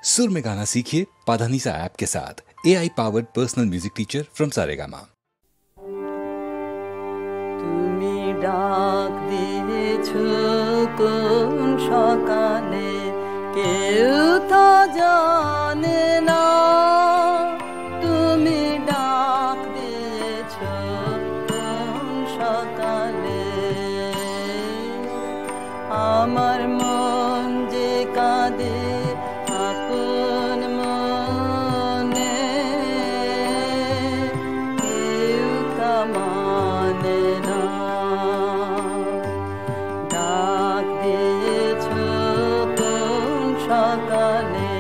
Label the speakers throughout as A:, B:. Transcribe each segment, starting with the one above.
A: सुर में गाना सीखिए पाधानीसा ऐप के साथ। AI powered personal music teacher from Saregama.
B: তুমি ডাক দিয়েছো কোন সকালে, কেউ তো জানে না। তুমি ডাক দিয়েছো কোন সকালে, আমার মন যে কাঁদে আপন মনে, কেউ তা মানে না। ডাক দিয়েছো কোন সকালে,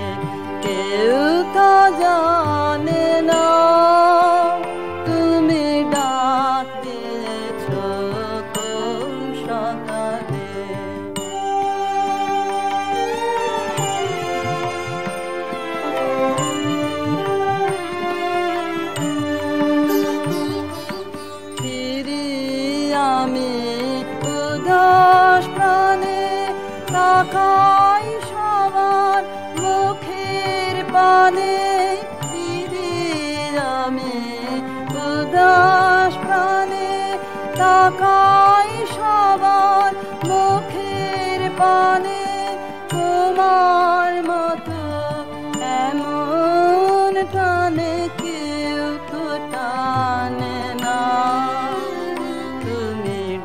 B: কেউ তা জানে না। তুমি ডাক দিয়েছো কোন সকালে। আমি উদাস প্রাণে তাকাই সবার মুখের পানে। আমি উদাস প্রাণে তাকাই সবার মুখের পানে। তোমার মতো এমন টানে কেউ তো টানে না।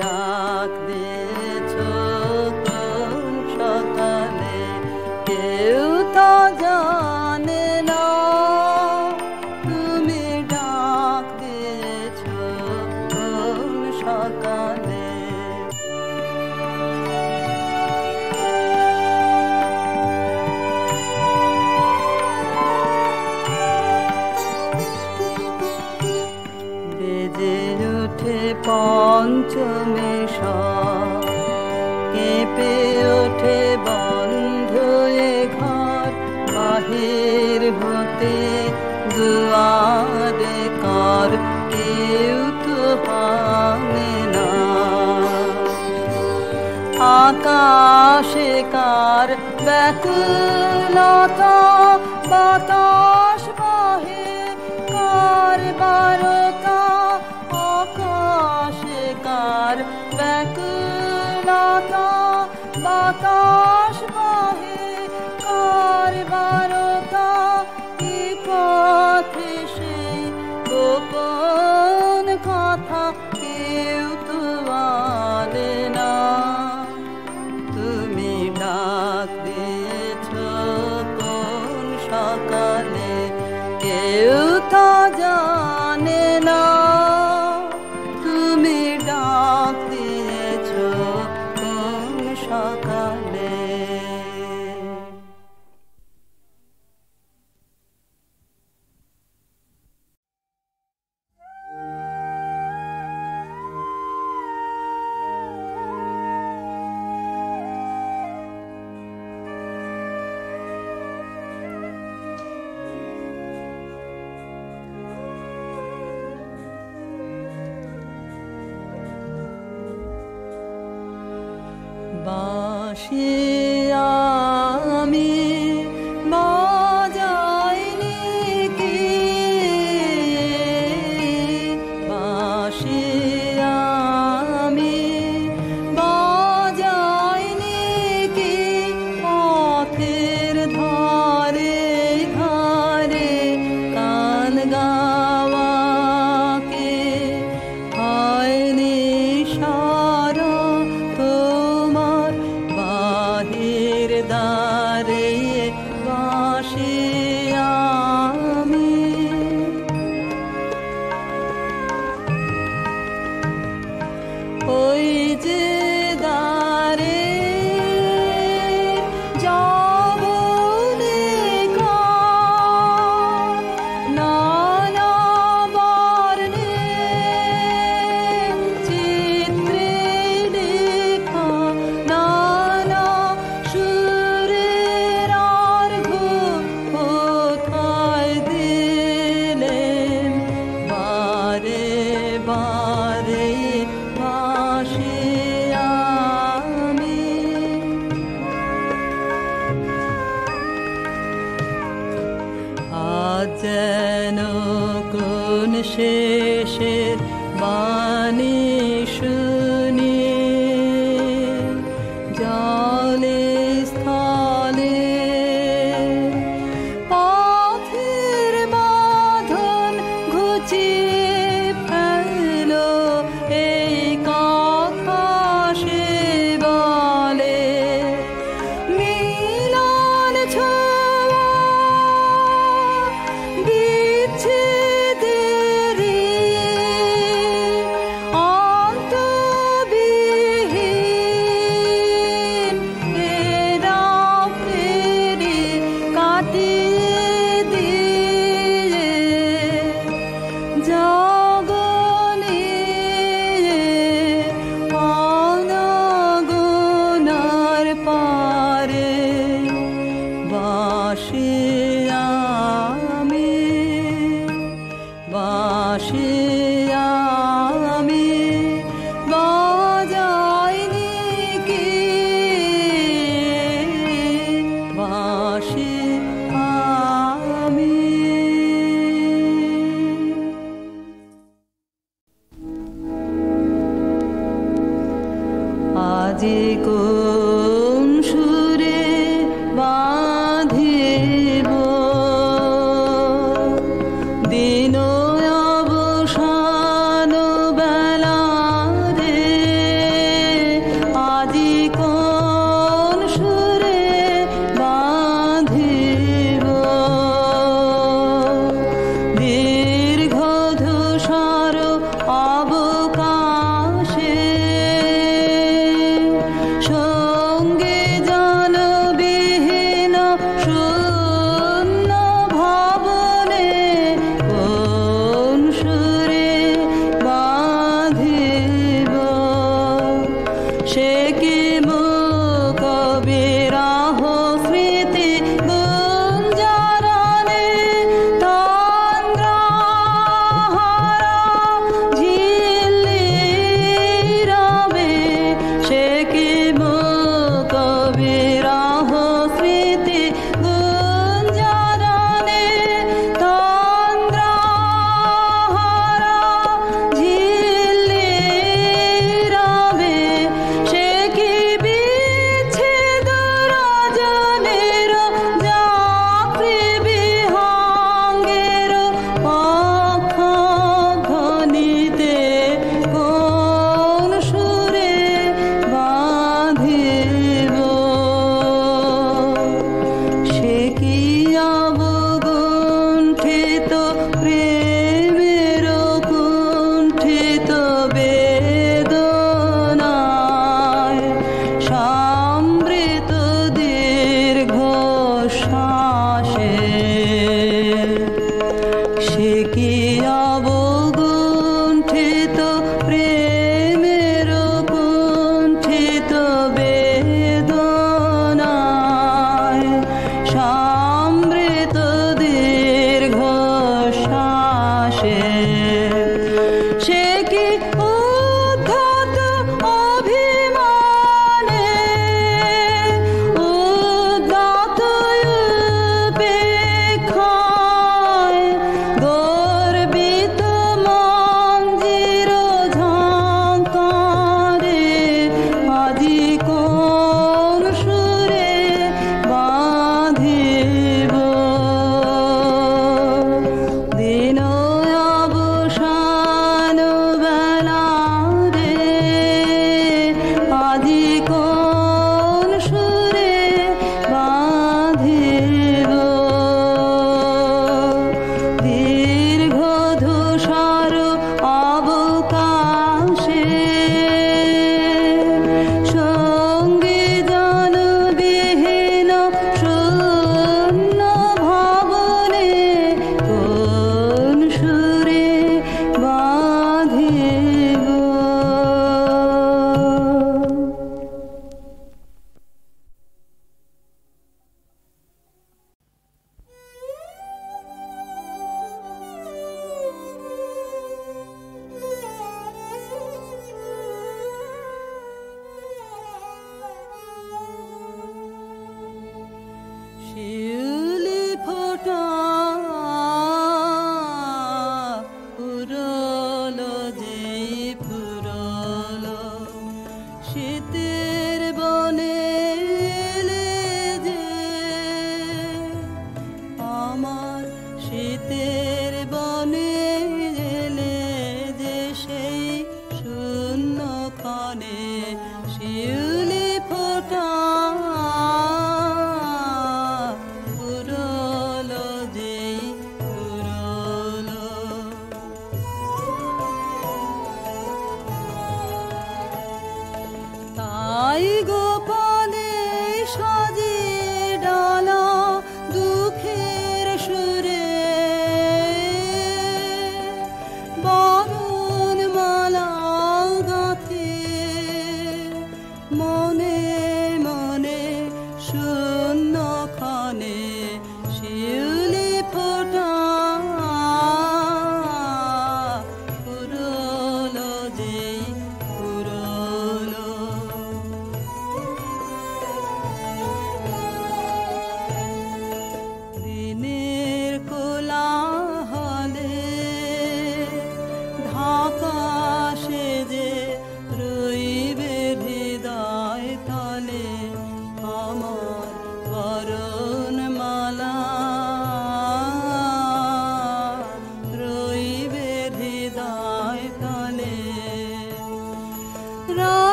B: ডাক দিয়েছো কোন সকালে, কেউ তা জানে না। তুমি ডাক দিয়েছো কোন সকালে। বেজে ওঠে পঞ্চমে সব, কেঁপে ওঠে বন্ধ এ ঘর। বাহির হতে দুয়ারে কর, কেউ তো হানে না। আকাশে কার ব্যাকুলতা, বাতাস বহে কার বারতা। আকাশে কার ব্যাকুলতা, বাতাস বহে কার বারতা। কি পথে সেই গোপন কথা কেউ তো বলে না। তুমি ডাক দিয়েছো কোন সকালে, কেউ তা জানে না। তুমি ডাক দিয়েছো কোন সকালে। বাঁশি আমি বাজাইনি কি, বাঁশি আমি বাজাইনি কি। পথের ধারে ধারে গান গাওয়াকে হয়নি সারা তোমার। শেষের বাণী শুনি জলে স্থলে পথের বাঁধন ঘুচিয়ে ফেলো এই কথা সে বলে মিলন ছোঁয়া বিচ্ছেদেরই অন্তবিহীন হেরাফেরি কাটিয়ে দিয়ে জগনে অনগনার পারে বাসি আমি বাসি আমি বাজাইনি কি বাসি আমি আজি কোন সুরে বাঁধিব দিন অবসান বেলা রে আজি কোন সুরে বাঁধিব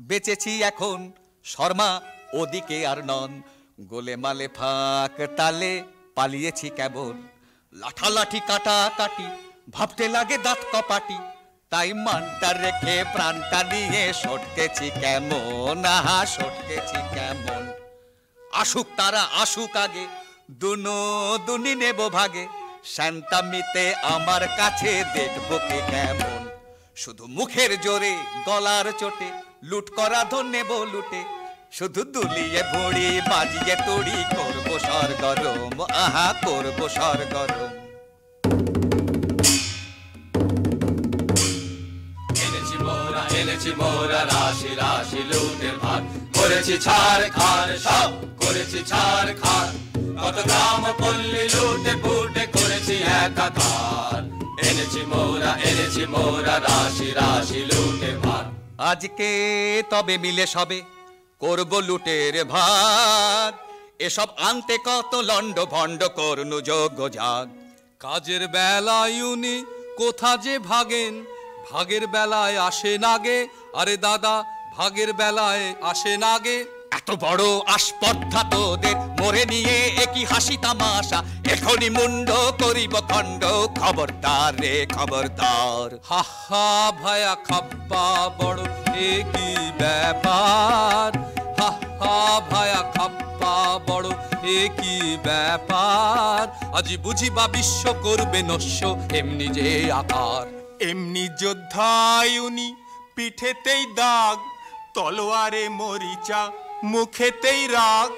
C: বেঁচেছি এখন শর্মা ওদিকে আর নন, গোলে মালে ফাঁক তালে পালিয়েছি কেমন, লাঠালাঠি কাটা কাটি ভাবতে লাগে দাঁত কপাটি, তাই মানটা রেখে প্রাণটা নিয়ে সটকেছি কেমন, সটকেছি কেমন। আসুক তারা আসুক আগে, দুনি নেব ভাগে, শান্তামিতে আমার কাছে দেখবো কে কেমন। শুধু মুখের জোরে গলার চোটে লুট করা ধন নেব লুটে, শুধু দুলিয়ে ভুড়ি বাজিয়ে তুড়ি করবো সরগরম, করবো সরগরম। এনেছি মোরা রাশি রাশি লুটের ভাগ, করেছি ছাড় খার সব করেছি ছাড় খার, কত গ্রাম পল্লী লুটে ফুটে করেছি একাকার। এনেছি মোরা রাশি রাশি লুটের ভাগ, আজকে তবে মিলে সবে করব লুটের ভাগ, এসব আনতে কত লন্ড ভন্ড করনু যোগ্য জাগ।
D: কাজের বেলায় উনি কোথা যে ভাগেন, ভাগের বেলায় আসে নাগে, আরে দাদা ভাগের বেলায় আসে নাগে।
C: এত বড় আসপর্ধা তোদের মোরে নিয়ে একই হাসি তামাশা, এখনই মুন্ড করিব খণ্ড, খবরদার রে খবরদার।
D: হা হা ভায়া খাপ্পা বড় একই ব্যাপার, হা হা ভায়া খাপ্পা বড় একই ব্যাপার, আজি বুঝিবা বিশ্ব করবে নস্য এমনি যে আকার।
E: এমনি যোদ্ধায় উনি পিঠেতেই দাগ, তলোয়ারে মরিচা মুখেতেই রাগ।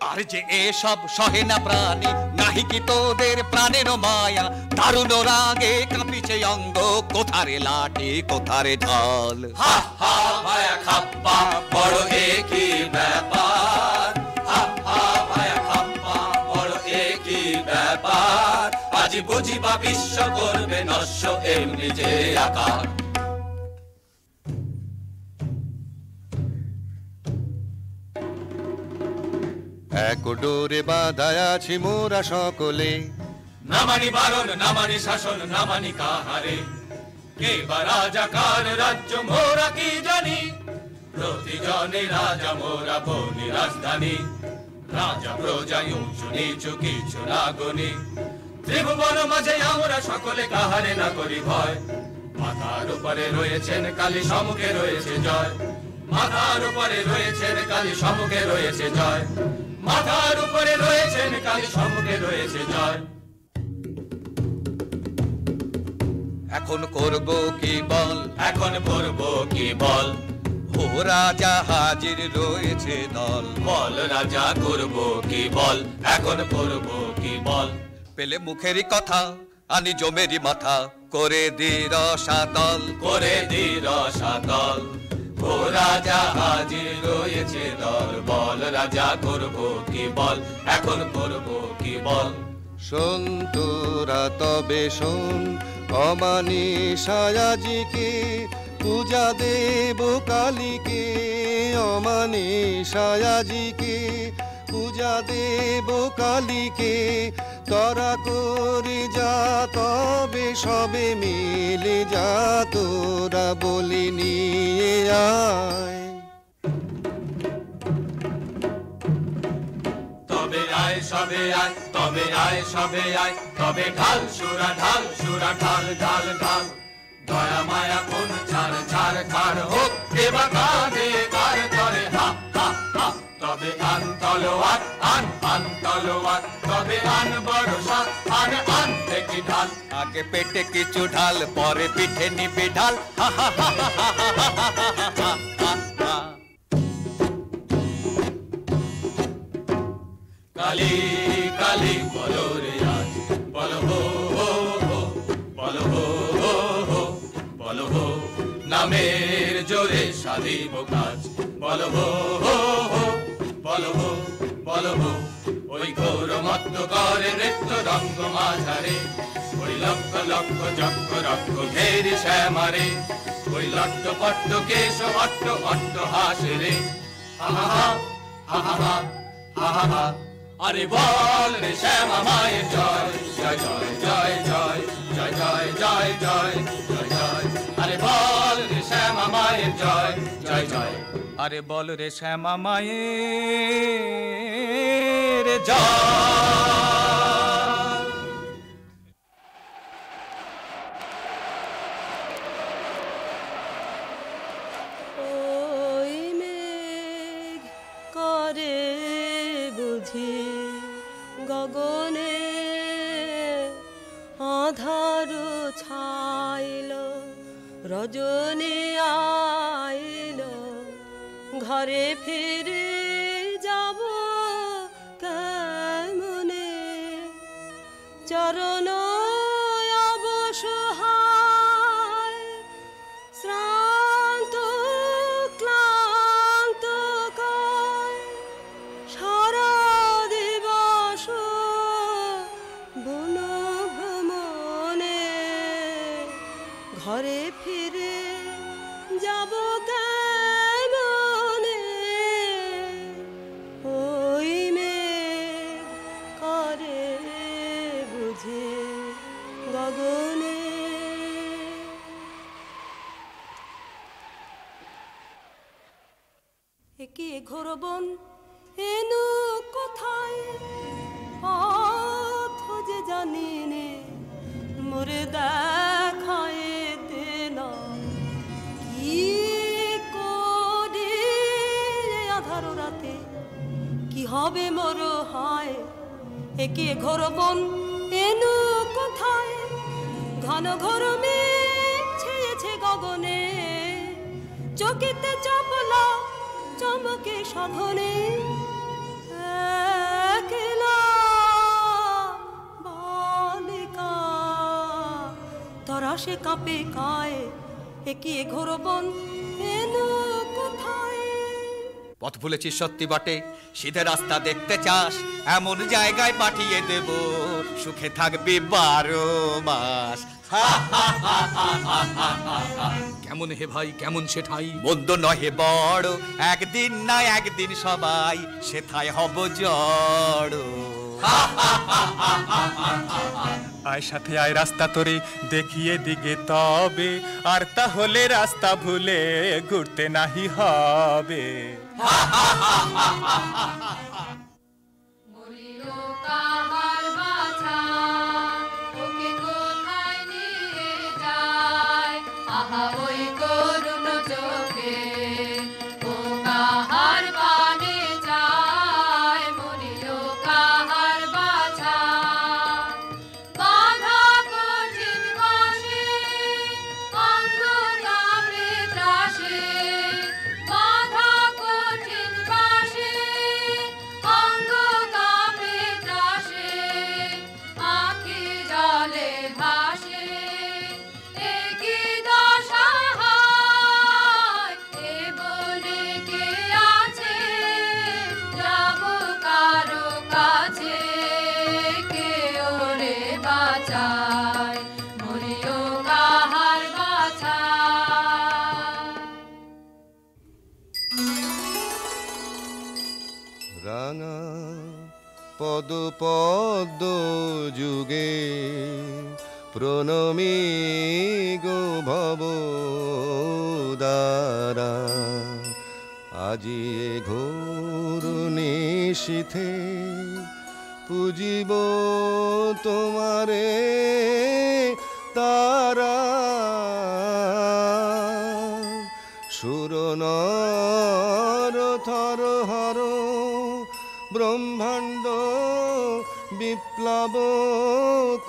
C: আর যে এসব সহে না প্রাণী, নাহি কি তোদের প্রাণের মায়া, দারুণ রাগে কাঁপিছে অঙ্গ, কোথারে লাঠি কোথারে ঢাল। হা হা ভায়া খাপ্পা বড় একই ব্যাপার, হা হা ভায়া খাপ্পা বড় একই ব্যাপার, আজি বুঝিবা বিশ্ব করবে নস্য এমনি যে আকার।
F: এক ডোরে বাঁধায় আছি মোরা সকলে,
C: না মানি বারণ না মানি শাসন না মানি কাহারে, কে বা রাজা কার রাজ্য মোরা কি জানি, প্রতিজনে রাজা মোরা বনি রাজধানী, রাজা প্রজায় উঁচু নিচু কিছু না গনি, ত্রিভুবন মাঝে আমরা সকলে কাহারে না করি ভয়, মাথার উপরে রয়েছেন কালী সম্মুখে রয়েছে জয়, মাথার উপরে রয়েছেন কালী সম্মুখে রয়েছে জয়, মাথার উপরে রয়েছেন কালী সম্মুখে রয়েছে জয়। এখন করব কি বল, এখন করব কি বল, ও রাজা হাজির রয়েছে দল, বল রাজা করব কি বল, এখন করব কি বল। পেলে মুখেরই কথা আনি জমেরি মাথা, করে দি রসাতল, করে দি রসাতল, ও রাজা হাজির রয়েছে দল, বল রাজা করব কি বল, এখন করব কি বল।
F: শোন তোরা তবে শোন, অমানিসায় আজিকে পূজা দেব কালীকে, অমানিসায় আজিকে পূজা দেব কালীকে, তোরা করে যা তবে সবে মিলে যা, তোরা বলি নিয়ে আয়।
C: তবে আয় সবে আয়, তবে আয় সবে আয়, তবে ঢাল সুরা ঢাল সুরা ঢাল ঢাল ঢাল, দয়া মায়া কোন ছাড় ছাড় ছাড় হোক, দেবা কাঁধে কার করে হা হা হা। তবে আন তলোয়ার আন তলোয়ার, তবে আন বড়সা আন থেকে ঢাল, আগে পেটে কিছু ঢাল পরে পিঠে নিবি ঢাল, হা হা হা হা হা হা হা হা হা। কালী কালী বলো রে আজ, বলো হো হো হো, বলো হো হো হো, বলো হো নামের জোরে সাধিব কাজ, বলো হো হো হো, বলো হো বলো হো। ওই ঘোর মত্ত করে নৃত্য রঙ্গ মাঝারে, ওই লক্ষ লক্ষ চক্র রক্ষ ঘেরি শ্যামারে, ওই লট্ট পট্ট কেশ অট্ট অট্ট হাসে রে, হা হা হা হা হা হা হা হা। আরে বল রে শ্যামা মায়ের জয়, জয় জয় জয় জয় জয় জয় জয় জয় জয় জয়। আরে বল রে শ্যামা মায়ের
E: জয় জয় জয়।
C: আরে বল রে শ্যামা মায়ের জয়।
B: ওই মেঘ করে বুঝি গগনে আধার ছাইল, রজনী আইল, ঘরে ফিরে যাব কেমনে, চরণ অবসহায় শ্রান্ত ক্লান্ত কায়, সারা দিবস বন ভ্রমণে, ঘরে ফিরে যাব কেমনে, ওই মেঘ করে বুঝি গগনে। একে ঘোর বন এনু কোথায়, পথ যে জানি নে, মোরে দেখায় দেনা কি করি আধার রাতে, কি হবে মোর হায়। একে ঘোর বন এনু কোথায়, ঘন ঘোর মেঘ ছেয়েছে গগনে, চকিতে চপলা চমকে সাধনে, একলা বালিকা তরা সে কাঁপে কায়। একে ঘোর বন এনু কোথায়।
C: পথ ভুলেছিস সত্যি বটে, সিধে রাস্তা দেখতে চাস, এমন জায়গায় পাঠিয়ে দেব, সুখে থাকবি 12 মাস।
D: কেমন হে ভাই কেমন সেঠাই,
C: মন্দ নহে বড়, একদিন না একদিন সবাই সেথায় হব জড়।
E: আয় সাথে আয় রাস্তা তোরে দেখিয়ে দিগে তবে, আর তাহলে রাস্তা ভুলে ঘুরতে নাহি হবে।
G: কাহার বাছা ওকে কোথায় নিয়ে যায়, আহা ওই করুণ চোখে ও কাহার বানে যায়, মরিও কাহার বাছা। বাধা কঠিন বাসে অঙ্গ কাঁপে ত্রাসে, বাধা কঠিন বাসে অঙ্গ কাঁপে ত্রাসে, আঁখি জলে ভাসে একই দশা হয়। এ বনে কে আছে যাব কারো কাছে, কে ওরে বাঁচায়, মরিও কাহার বাছা।
F: রাঙা পদ পদ্ম যুগে প্রণমী গো ভব দ্বারা, আজি এ ঘোর নিশীথে পুজিব তোমারে তারা। সুর নর থর হর ব্রহ্মাণ্ড বিপ্লব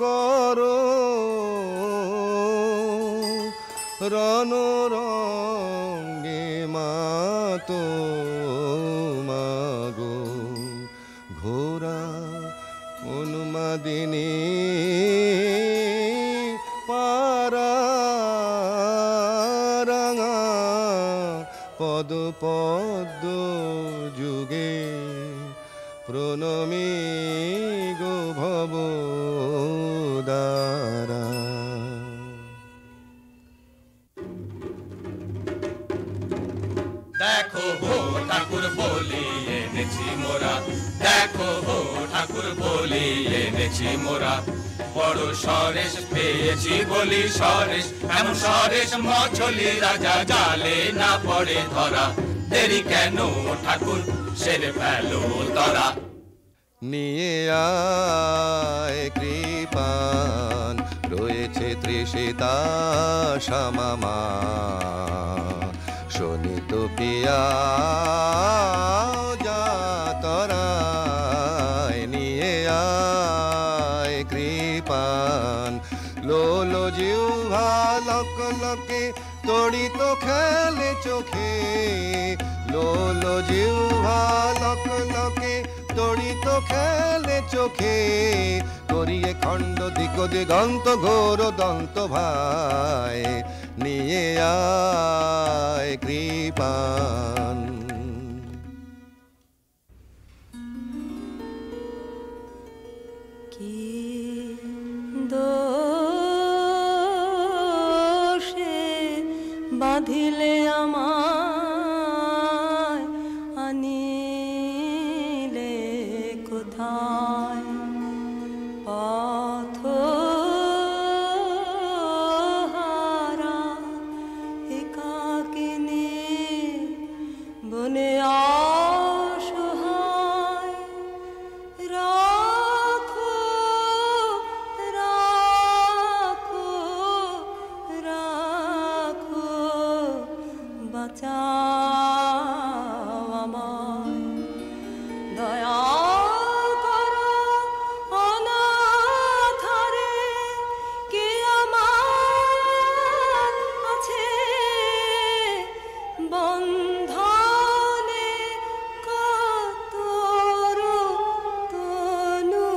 F: কর, রণ রঙ্গে মাতো মাগো, ঘোরা উন্মাদিনী পারা। রাঙা পদ পদ্ম যুগে প্রণমী গো ভব দ্বারা।
E: দেখো হো ঠাকুর বলি এনেছি মোরা, দেখো হো ঠাকুর বলি এনেছি মোরা,
H: বড় সরেশ পেয়েছি বলি সরেশ, এমন সরেশ মছলি রাজা জালে না পড়ে ধরা, দেরি কেন ঠাকুর সেরে ফেলো তরা।
F: নিয়ে আয় কৃপান, রয়েছে তৃষিতা শ্যামামা, শোনিত পিয়া যা তরায়। নিয়ে আয় কৃপান, লোলো জিহ্বা লক লকে তড়িত খেলে চোখে, লোলো জিহ্বা লক লকে তড়িত খেলে চোখে, করিয়ে খণ্ড দিক দিগন্ত ঘোর দন্ত ভাই। নিয়ে আয় কৃপান।
B: কি দোষে বাঁধিলে আমায়, আনিলে কোথায় পথহারা একাকিনী বনে অসহায়। রাখো রাখো রাখো বাঁচাও আমায়, দয়া করো অনাথরে কে আমার আছে বন্ধনে কাতর তনু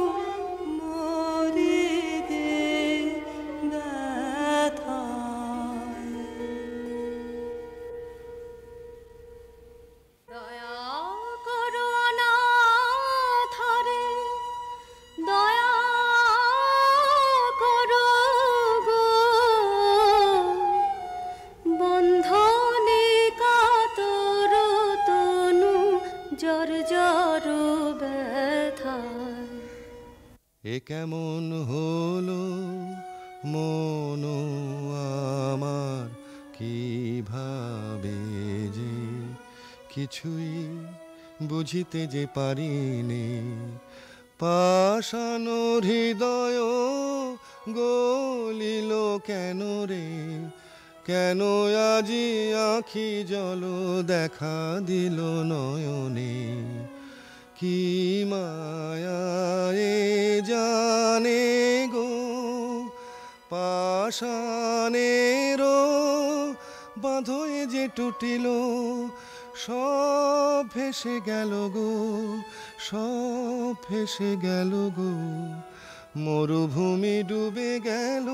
B: মরিগে ব্যথায়। দয়া করো অনাথরে, দয়া করো গো, বন্ধনে কাতর তনু জর জর ব্যথায়।
F: এ কেমন হলো মন আমার, কিভাবে যে কিছুই বুঝিতে যে পারিনে। পাষাণ হৃদয় গলিল কেন রে, কেন আজি আখি জল দেখা দিল নয়নে। কি মায়ায়ে জানে গো পাষাণেরও বাঁধয়ে যে টুটিল, সব ভেসে গেল গো, সব ভেসে গেল গো। মরুভূমি ডুবে গেল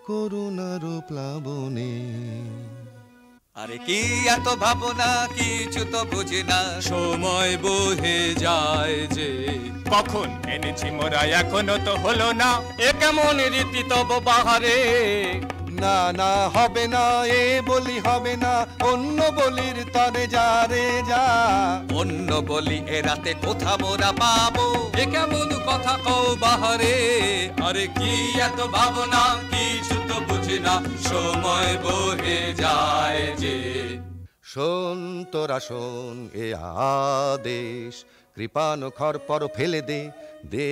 F: করুণার প্লাবনে।
C: আরে কি এত ভাবনা, কিছু তো বুঝি না।
D: সময় বহে যায় যে,
E: কখন এনেছি মোরা এখনো তো হলো না।
C: এ কেমন রীতি তব বাহারে,
F: না না হবে না এ বলি হবে না, অন্য বলির তরে যা রে যা।
C: অন্য বলি এ রাতে কোথা মোরা পাবো,
D: এ কেমন কথা কও বাহারে। আরে কি এত ভাবনা, কিছু তো বুঝি না। সময় বহে যায় যে,
F: শোন তোরা শোন এ আদেশ, কৃপান খর পর ফেলে দে দে,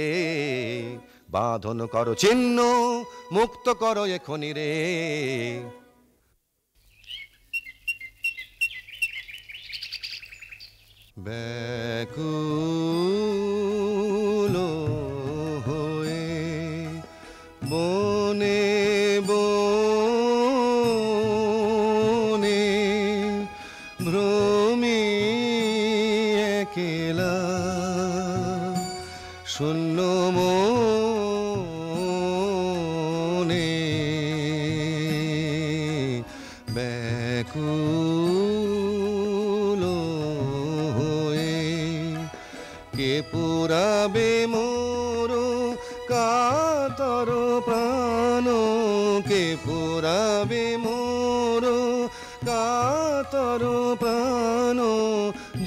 F: বাঁধন করো চিহ্ন, মুক্ত করো এখনি রে। ব্যাকুল হয়ে বনে বনে ভ্রমি একেলা, শূন্য মনে ব্যাকুল হয়ে কে পুরাবে মোর কাতর প্রাণ, কে পুরাবে মোর কাতর প্রাণ,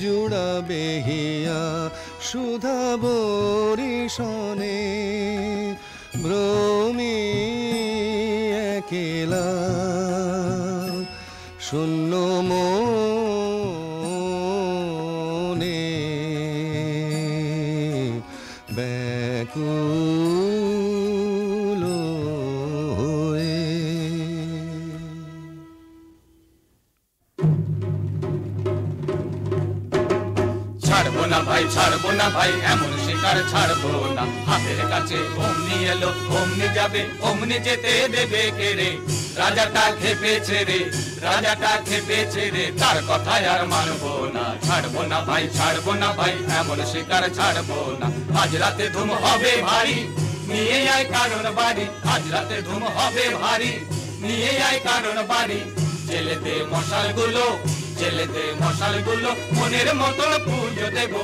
F: জুড়াবে হিয়া সুধা বরিশনে। ভ্রমে একেলা শূন্য মনে ব্যাকুল হয়ে।
H: ছাড়বো না ভাই, ছাড়বো না ভাই, এমন শিকার ছাড়বো না। হাতের কাছে অমনি এলো, অমনি যাবে, অমনি যেতে দেবে কে রে? রাজাটা খেপেছে রে, রাজাটা খেপেছে রে, তার কথায় আর মানবো না। ছাড়বো না ভাই, ছাড়বো না ভাই, এমন শিকার ছাড়বো না। আজ রাতে ধুম হবে ভারী, নিয়ে আয় কারণ বাড়ি। আজ রাতে ধুম হবে ভারী, নিয়ে আয় কারণ বাড়ি। জেলে দে মশাল গুলো, জেলে দে মশাল গুলো, মনের মতন পুজো দেবো।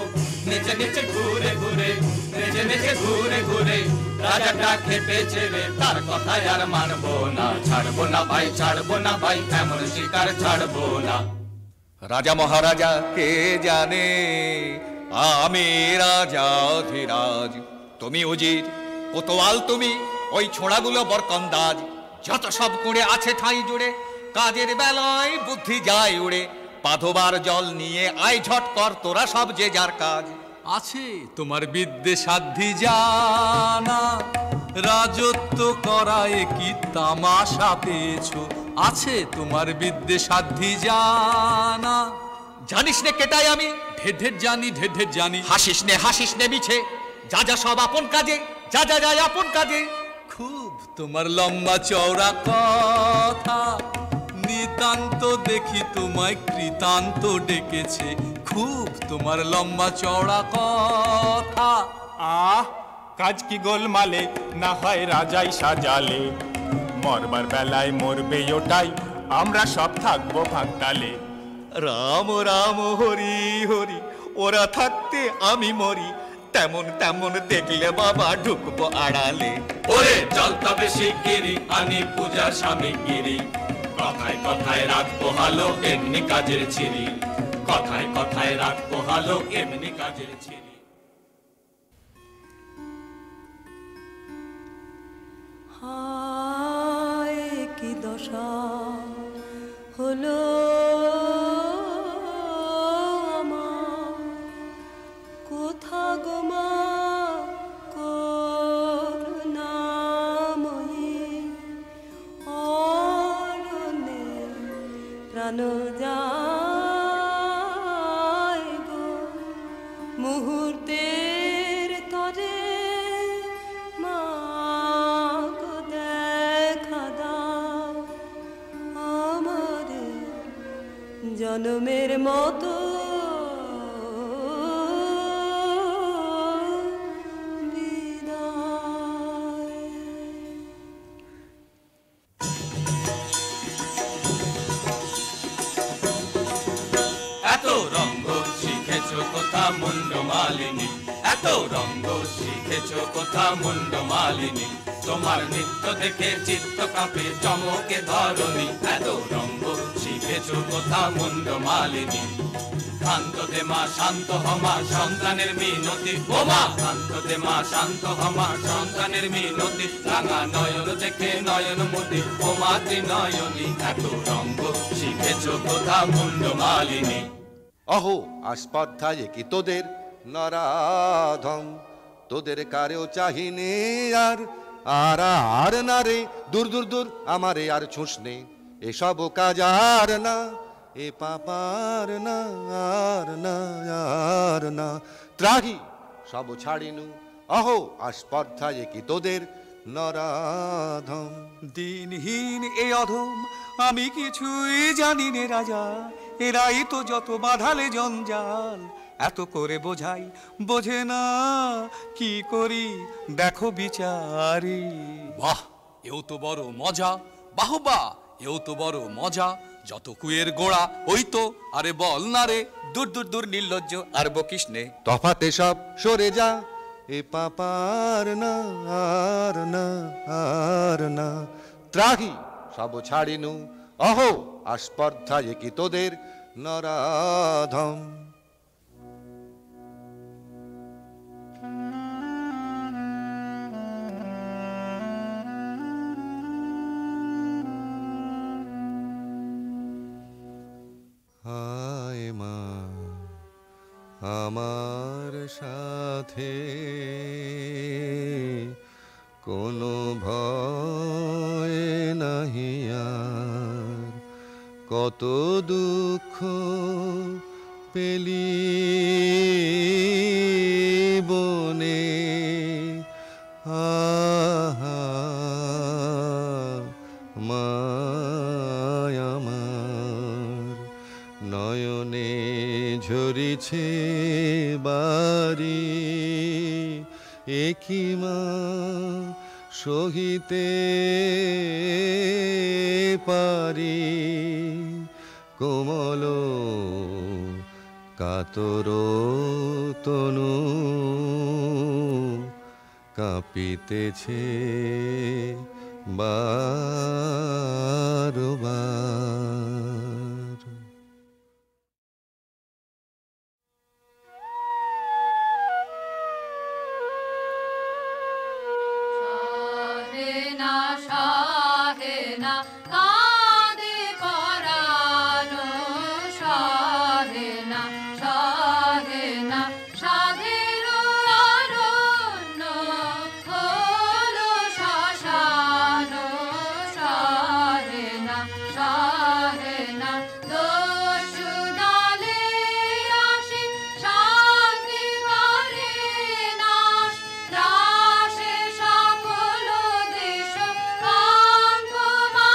H: নেচে নেচে ঘুরে ঘুরে, নেচে নেচে ঘুরে ঘুরে, রাজাটা খেপেছে রে, তার কথায় আর মানবো না। ছাড়বো না ভাই, ছাড়বো না ভাই, এমন শিকার ছাড়বো না।
C: রাজা মহারাজা কে জানে, আমি রাজা অধিরাজ, তুমি উজির কোতোয়াল, তুমি ওই ছোড়াগুলো বরকন্দাজ। যত সব কুড়ে আছে ঠাঁই জুড়ে, কাজের বেলায় বুদ্ধি যায় উড়ে। পাধবার জল নিয়ে আয় ঝট কর তোরা সব যে যার কাজ।
D: আছে তোমার বিদ্যে সাধ্যি জানা, রাজত্ব করায় কি তামাশা পেয়েছো? আছে তোমার বিদ্যে সাধ্যি জানা।
C: জানিস নে কেটাই আমি,
D: ঢের ঢের জানি, ঢের ঢের জানি।
C: হাসিস নে মিছে, যা যা সব আপন কাজে, যা যা যায় আপন কাজে।
D: খুব তোমার লম্বা চওড়া কথা, নিতান্ত দেখি তোমায় কৃতান্ত ডেকেছে। খুব তোমার লম্বা চওড়া কথা।
E: কাজ কি গোলমালে, না হয় রাজাই সাজালে। মরবার বেলায় মরবে ওটাই, আমরা সব থাকবো ভাগতালে।
C: রাম রাম হরি হরি, ওরা থাকতে আমি মরি। তেমন তেমন দেখলে বাবা ঢুকবো আড়ালে।
H: ওরে চল তবে শিগগিরি, আনি পূজার সামগ্রী। কথায় কথায় রাখবো হালো, এমনি কাজের ছিরি। কথায় কথায় রাখবো হালো, এমনি কাজের ছিরি।
B: হায় কি দশা হলো আমার, কোথা গো মা করুণাময়ী, অরণ্যে প্রাণ যায় গো মুহূর্তের তরে। মা গো দেখা দাও আমারে জনমের মতো বিদায়।
H: এত রঙ্গ শিখেছো কোথা মুন্ড মালিনী, এত রঙ্গ শিখেছো কোথা মুন্ড মালিনী। তোমার নৃত্য দেখে চিত্ত কাঁপে চমকে ধরণী। এত রঙ্গ শিখেছো কোথা মুন্ড মালিনী। শান্ত দে মা, শান্ত হমা, সন্তানের মিনতি। ও মা শান্ত দে মা, শান্ত হমা, সন্তানের মিনতি। রাঙা নয়ন দেখে নয়ন মতি, ও মা ত্রিনয়নী। এত রঙ্গ শিখেছো কোথা মুন্ড মালিনী।
F: অহো আস্পর্ধায় কি তোদের নরাধম, তোদের কারেও চাহিনে আর আর আর না রে। দূর দূর দূর আমারে আর ছুঁস নে, এসব কাজ আর না, এ পাপার না আর না আর না। ত্রাহি সব ছাড়িনু, অহো আস্পর্ধায় কি তোদের নরাধম।
C: দিনহীন এ অধম আমি কিছুই জানি নে রাজা, এরাই তো যত বাঁধালে জঞ্জাল। এত করে বোঝাই বোঝে না, কি করি দেখো বিচারি।
D: বাহ, এও তো বড় মজা। বাহবা, এও তো বড় মজা। যত কুয়ের গোড়া ওই তো, আরে বল না রে।
C: দূর দূর দূর নির্লজ্জ আর বকিস নে।
F: তফাতে সব সরে যা, এ পাপার না আর না আর না। ত্রাহি সব ছাড়িনু, অহো আস্পর্ধায় কি তোদের নরাধম। আমার সাথে কোনো ভয় নাহি আর, কত দুঃখ পেলি বনে আহা মায় আমার, নয়নে ঝরিছে বাড়ি একই মা সহিতে পারি, কোমল কাতর তনু কাঁপিতেছে বারবার।
G: শাহেনা শাহেনা কাঁদে পরানো, শাহেনা শাহেনা সাধের অরণ্য হলো শ্মশান, শাহেনা শাহেনা দস্যু দলে আসে শান্তি করে নাশ, ত্রাসে সকল দেশ কম্পমান,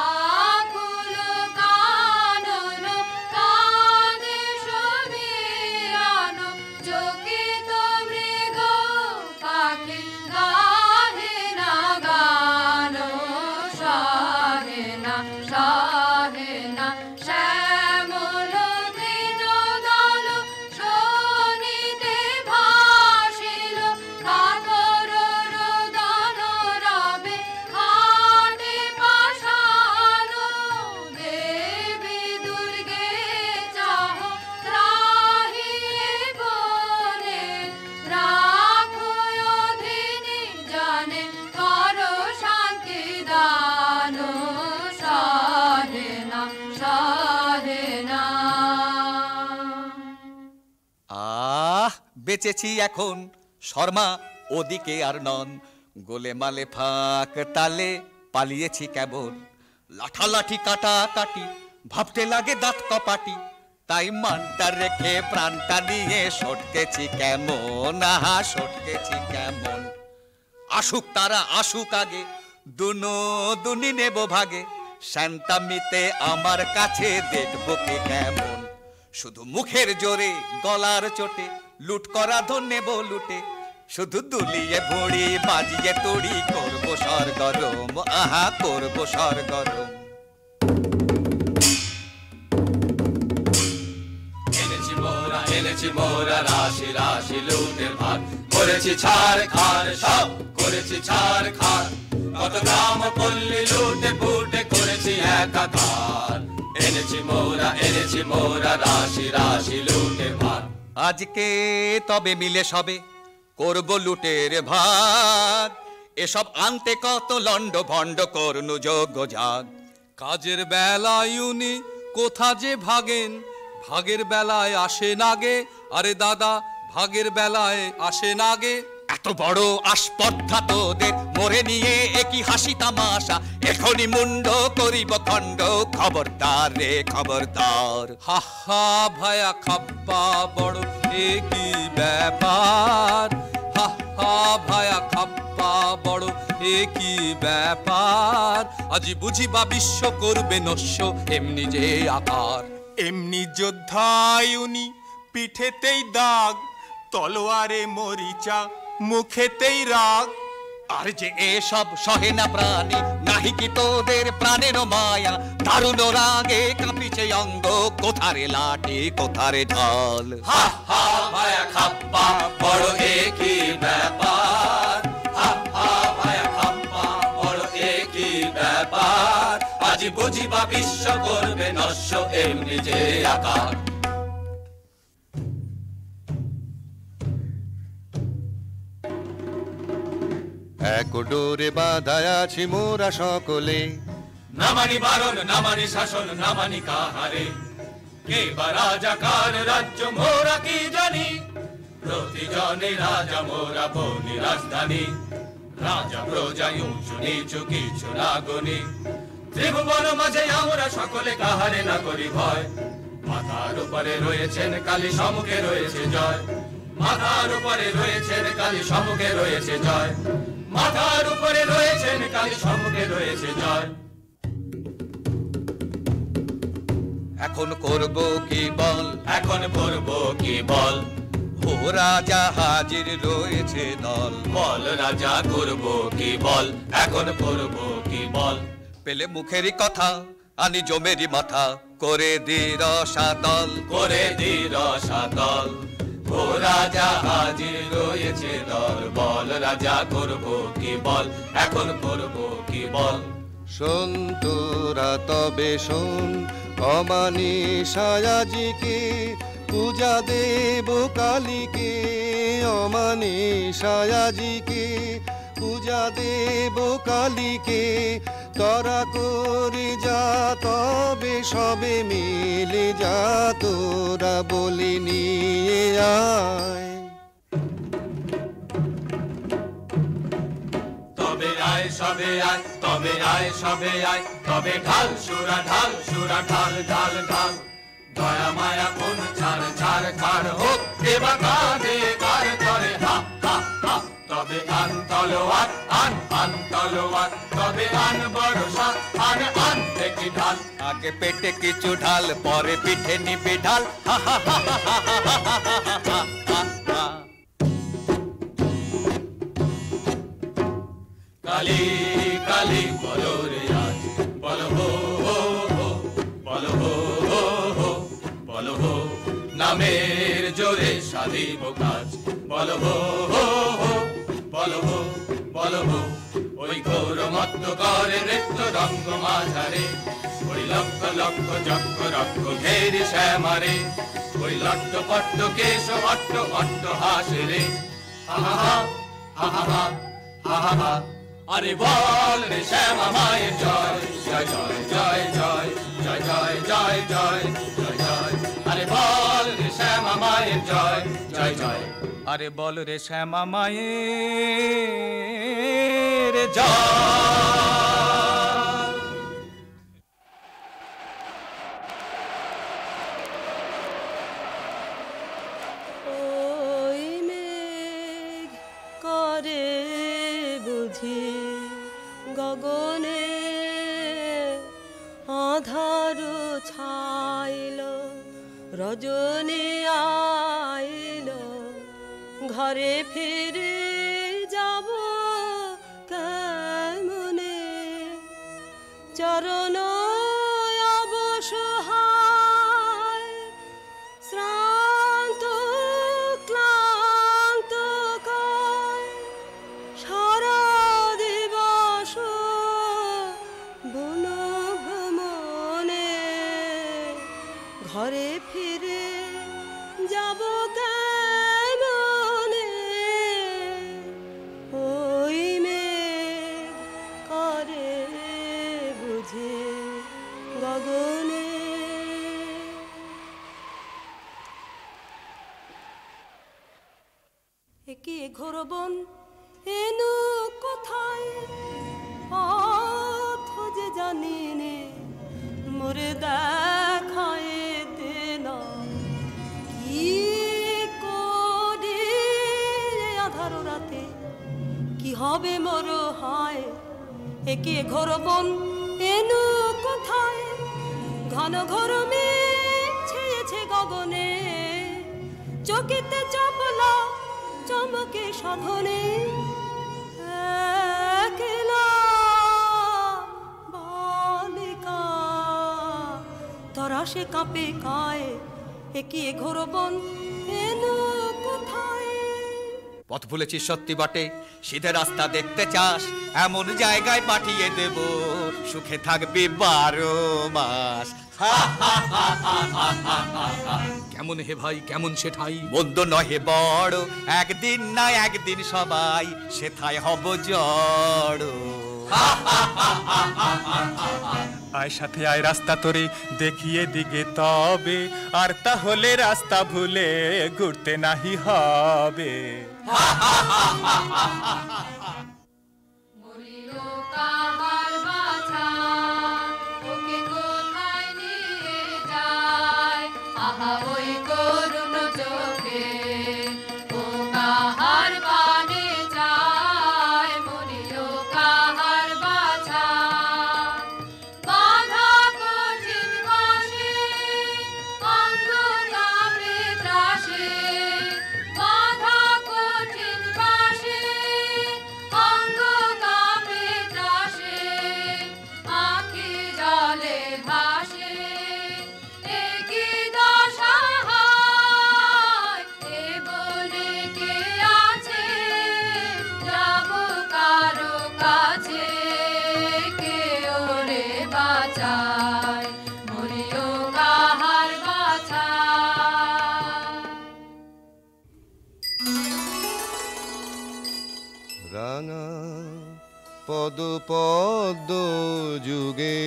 G: আকুল কানন কাঁদে সবিয়ান, চকিত মৃগ পাখি গাহে না গান, শাহেনা শাহেনা শ্যামল তৃণ দল শোনিতে ভাসিল, কাতর রোদন রবে হাটে পাষাণ, দেবী দুর্গে চাহ ত্রাহি বনে, রাখো অধীনে জানে কর শান্তি দান, শাহেনা শাহেনা।
C: বেঁচেছি এখন শর্মা ওদিকে আর নন, গোলেমালে ফাঁক তালে পালিয়েছি কেবল, লাঠালাঠি কাটা কাটি ভাবতে লাগে দাঁত কপাটি, তাই মানটা রেখে প্রাণটা নিয়ে সটকেছি কেমন, আহা সটকেছি কেমন। আসুক তারা আসুক আগে, দুনো দুনি নেব ভাগে, শান্তামিতে আমার কাছে দেখবো কে কেমন। শুধু মুখের জোরে গলার চোটে লুট করা ধন নেব লুটে, শুধু দুলিয়ে ভড়ি বাজিয়ে তুড়ি করবো সরগরম, আহা করবো সরগরম।
H: এনেছি মোরা রাশি রাশি লুটের ভার, করেছি ছাড় খার সব করেছি ছাড় খার, কত গ্রাম পল্লী লুটে ফুটে করেছি একাকার। এনেছি মোরা রাশি রাশি লুটের ভার,
C: আজকে তবে মিলে সবে করবো লুটের ভাগ, এসব আনতে কত লন্ড ভণ্ড করনু যোগ্য জাগ।
D: কাজের বেলায় উনি কোথা যে ভাগেন, ভাগের বেলায় আসে নাগে, আরে দাদা ভাগের বেলায় আসে নাগে।
C: এত বড় আসপর্ধা তোদের মরে নিয়ে একই হাসি তামাশা, এখনই মুন্ড করিব খণ্ড, খবরদার রে খবরদার।
D: হা হা ভায়া খাপ্পা বড় একই ব্যাপার, হা হা ভায়া খাপ্পা বড় একই ব্যাপার, আজি বুঝিবা বিশ্ব করবে নস্য এমনি যে আকার।
E: এমনি যোদ্ধায় উনি পিঠেতেই দাগ, তলোয়ারে মরিচা মুখেতেই রাগ।
C: আর যে এসব সহে না প্রাণী, নাহি কি তোদের প্রাণের মায়া, দারুণ রাগে কাঁপিছে অঙ্গ, কোথারে লাঠি কোথারে ঢাল।
H: হা হা ভায়া খাপ্পা বড় একই ব্যাপার, হা হা ভায়া খাপ্পা বড় একই ব্যাপার, আজি বুঝিবা বিশ্ব করবে নস্য এমনি যে আকার।
F: এক ডোরে বাঁধায় আছি মোরা সকলে,
H: না মানি বারণ না মানি শাসন না মানি কাহারে, কে বা রাজা কার রাজ্য মোরা কি জানি, প্রতিজনে রাজা মোরা বনি রাজধানী। রাজা প্রজা উঁচু নিচু কিছু না গনি, ত্রিভুবন মাঝে আমরা সকলে কাহারে না করি ভয়। মাথার উপরে রয়েছেন কালী, সম্মুখে রয়েছে জয়। মাথার উপরে রয়েছেন কালী, সম্মুখে রয়েছে জয়। মাথার উপরে রয়েছেন কালী, সম্মুখে রয়েছে জয়।
C: এখন করব কি বল,
H: এখন করব কি বল,
C: ও রাজা হাজির রয়েছে দল।
H: বল রাজা করব কি বল, এখন করব কি বল।
C: পেলে মুখেরই কথা আনি জমেরই মাথা, করে দি রসাতল,
H: করে দি রসাতল। ও রাজা হাজির রয়েছে দল, বল রাজা করব কি বল, এখন করব কি বল।
F: শোন তোরা তবে শোন, অমানিসায়াজিকে পূজা দেব কালীকে, অমানিসায়াজিকে পূজা দেব কালীকে। তোরা করে যা তবে সবে মিলে যা, তোরা বলি নিয়ে আয়।
H: তবে আয় সবে আয়, তবে আয় সবে আয়, তবে ঢাল সুরা ঢাল সুরা ঢাল ঢাল ঢাল। দয়া মায়া কোন ছাড় ছাড় ছাড় হোক, এবার কাঁধে কার করে হা হা হা। তবে আন তলোয়ার আন আন তলোয়ার, তবে আন বর্ষা আন আন দেখি ঢাল।
C: আগে পেটে কিছু ঢাল, পরে পিঠে নিবি ঢাল। হা হা হা হা হা হা হা হা হা।
H: কালী কালী বলো রে আজ, বলো হো হো হো, বলো হো হো হো, বলো হো। নামের জোরে সাধিব কাজ, বলো হো হো হো, বলো হো বলো হো। ওই ঘোর মত্ত করে নৃত্য রঙ্গ মাঝারে, ওই লক্ষ লক্ষ চক্র রক্ষ ঘেরি শ্যামারে। ওই লট্ট পট্ট কেশ অট্ট অট্ট হাসে রে, হা হা হা হা হা হা হা হা। আরে বল রে শ্যামা মায়ের জয়, জয় জয় জয় জয় জয় জয় জয় জয় জয় জয়। আরে বল রে শ্যামা মায়ের জয়, জয় জয়।
C: আরে বল রে শ্যামা মায়ের জয়।
B: ওই মেঘ করে বুঝি গগনে, আধার ছাইল রজনী আইল, ঘরে ফিরে যাব কেমনে। চরণ অবসহায় শ্রান্ত ক্লান্ত কায়, সারা দিবস বন ভ্রমণে, ঘরে ফিরে যাব কেমনে। ওই মেঘ করে বুঝি গগনে। একে ঘোর বন এনু কোথায়, পথ যে জানি নে, মোরে দেখায় দেন কি করে আধার রাতে, কি হবে মোর হায়। একে ঘোর বন এনু কোথায়, ঘন ঘোর মেঘ ছেয়েছে গগনে, চকিতে চপলা চমকে সাধনে। একলা বালিকা তরাসে কাঁপে কায়, একে ঘোর বন এনু কোথায়।
C: পথ ভুলেছিস সত্যি বটে, সিধে রাস্তা দেখতে চাস, এমন জায়গায় পাঠিয়ে দেব, সুখে থাকবি 12 মাস।
D: কেমন হে ভাই কেমন সে ঠাই,
C: মন্দ নহে বড়, একদিন না একদিন সবাই সেথায় হব জড়।
E: আয় সাথে আয় রাস্তা তোরে দেখিয়ে দিকে তবে, আর তাহলে রাস্তা ভুলে ঘুরতে নাহি হবে।
G: মরিও কাহার বাছা, ওকে কোথায় নিয়ে যায়, আহা ওই করুণ চোখে ও কাহার বানে যায়। মরিও কাহার বাছা, বাধা কঠিন বাসে, অঙ্গ কাঁপে ত্রাসে, বাধা কঠিন বাসে, অঙ্গ কাঁপে ত্রাসে, আঁখি জলে ভাসে, এ কি দশা হায়, এ বনে কে আছে, যাব কারো কাছে, কে ওরে বাঁচায়, মরিও কাহার বাছা।
F: রাঙা পদ পদ্ম যুগে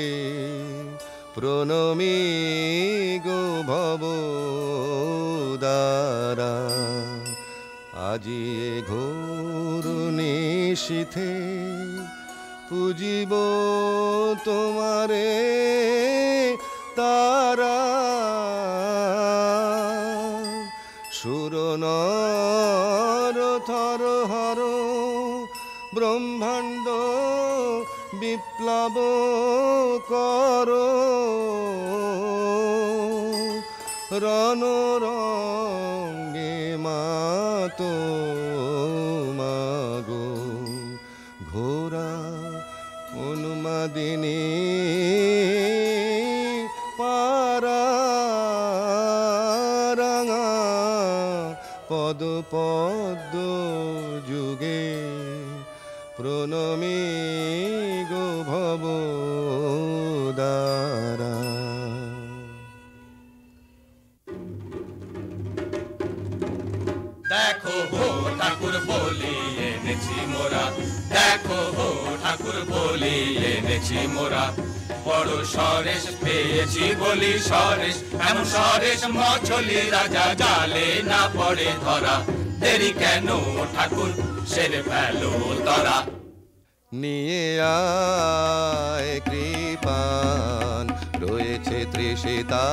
F: প্রণমী গো ভব দ্বারা, আজি এ ঘোর নিশীথে পুজিব তোমারে তারা। সুর নর থর হর ব্রহ্মাণ্ড বিপ্লব কর, রণরঙ্গে মাতো মাগো ঘোরা উন্মাদিনী পারা। রাঙা পদ পদ্ম যুগে প্রণমী গো ভব দ্বারা।
H: দেখো হো ঠাকুর বলি এনেছি মোরা, দেখো হো ঠাকুর বলি এনেছি মোরা, বড় সরেশ পেয়েছি বলি সরেশ, এমন সরেশ মছলি রাজা জালে না পড়ে ধরা, দেরি কেন ঠাকুর সেরে ফেলো তরা।
F: নিয়ে আয় কৃপান রয়েছে তৃষিতা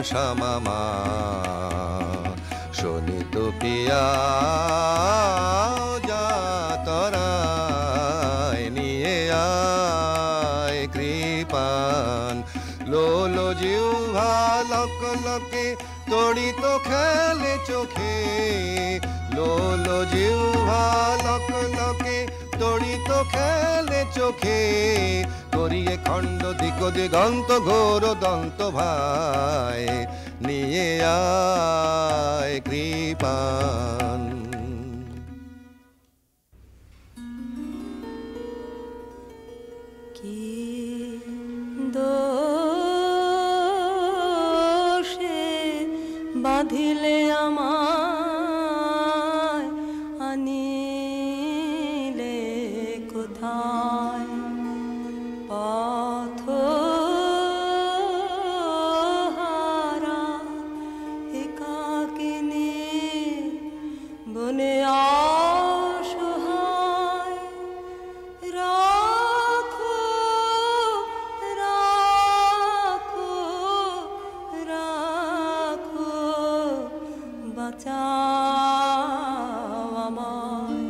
F: শ্যামামা, শোনিত পিয়া যাতরায়। নিয়ে আয় কৃপান লোল জিহ্বা লক লকে তড়িত খেলে চোখে, লোল জিহ্বা লক লকে তড়িত খেলে চোখে, করিয়ে খণ্ড দিক দিগন্ত ঘোর দন্ত ভাই। নিয়ে আয় কৃপান।
B: কি দোষে বাঁধিলে আমায়, আনিলে কোথায়, পথ হারা একাকিনী বনে অসহায়। রাখো রাখো রাখো বাঁচাও আমায়,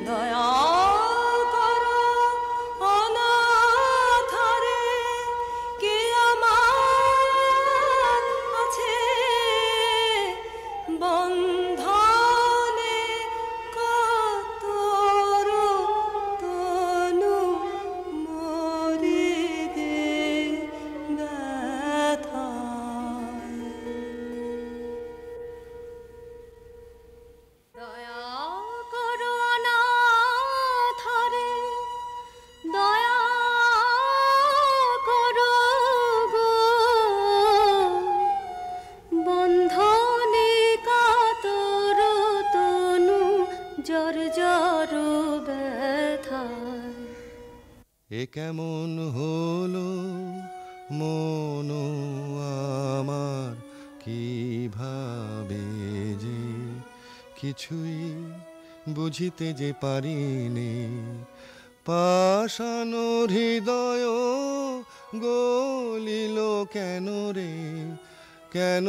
B: দয়া করো অনাথরে, কে আমার আছে বন্ধনে, কাতর তনু মরিদে ব্যথায়।
G: 「 ও
F: কেমন হলো মন আমার, কিভাবে যে কিছুই বুঝিতে যে পারিনি। পাষাণ হৃদয় গলিল কেন রে, কেন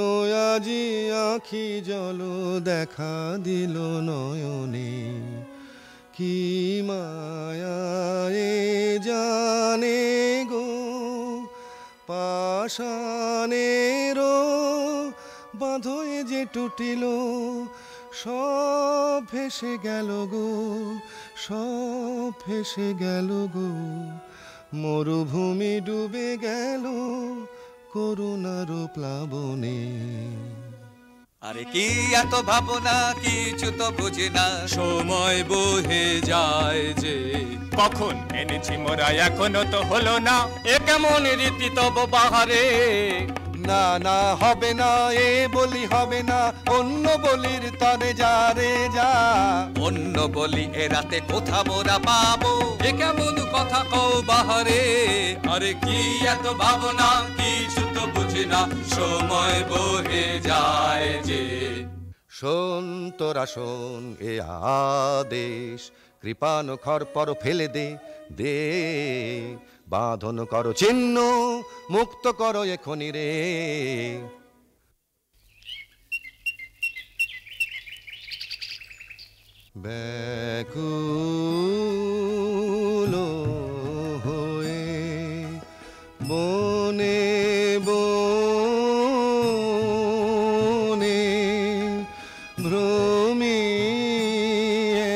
F: আজি আখি জল দেখা দিল নয়নে। কি মায়ায়ে জানে গো পাষাণের বাঁধয়ে যে টুটিল, সব ভেসে গেল গো, সব ভেসে গেল গো। মরুভূমি ডুবে গেল করুণার প্লাবনে।
C: আরে কি এত ভাবনা, কিছু তো বুঝি না।
D: সময় বহে যায় যে,
E: কখন এনেছি মোরা এখনো তো হলো না।
C: এ কেমন রীতি তব বাহারে।
F: না না হবে না, এ বলি হবে না, অন্য বলির তরে যা রে যা।
C: অন্য বলি এ রাতে কোথা মোরা পাবো।
D: এ কেমন কথা কও বাহারে। আরে কি এত ভাবনা, কিছু তো বুঝি না। সময় বহে যায় যে,
F: শোন তোরা শোন এ আদেশ, কৃপান খর পর ফেলে দে দে। বাঁধন করো চিহ্ন, মুক্ত করো এখনি রে। ব্যাকুল হয়ে বনে বনে ভ্রমি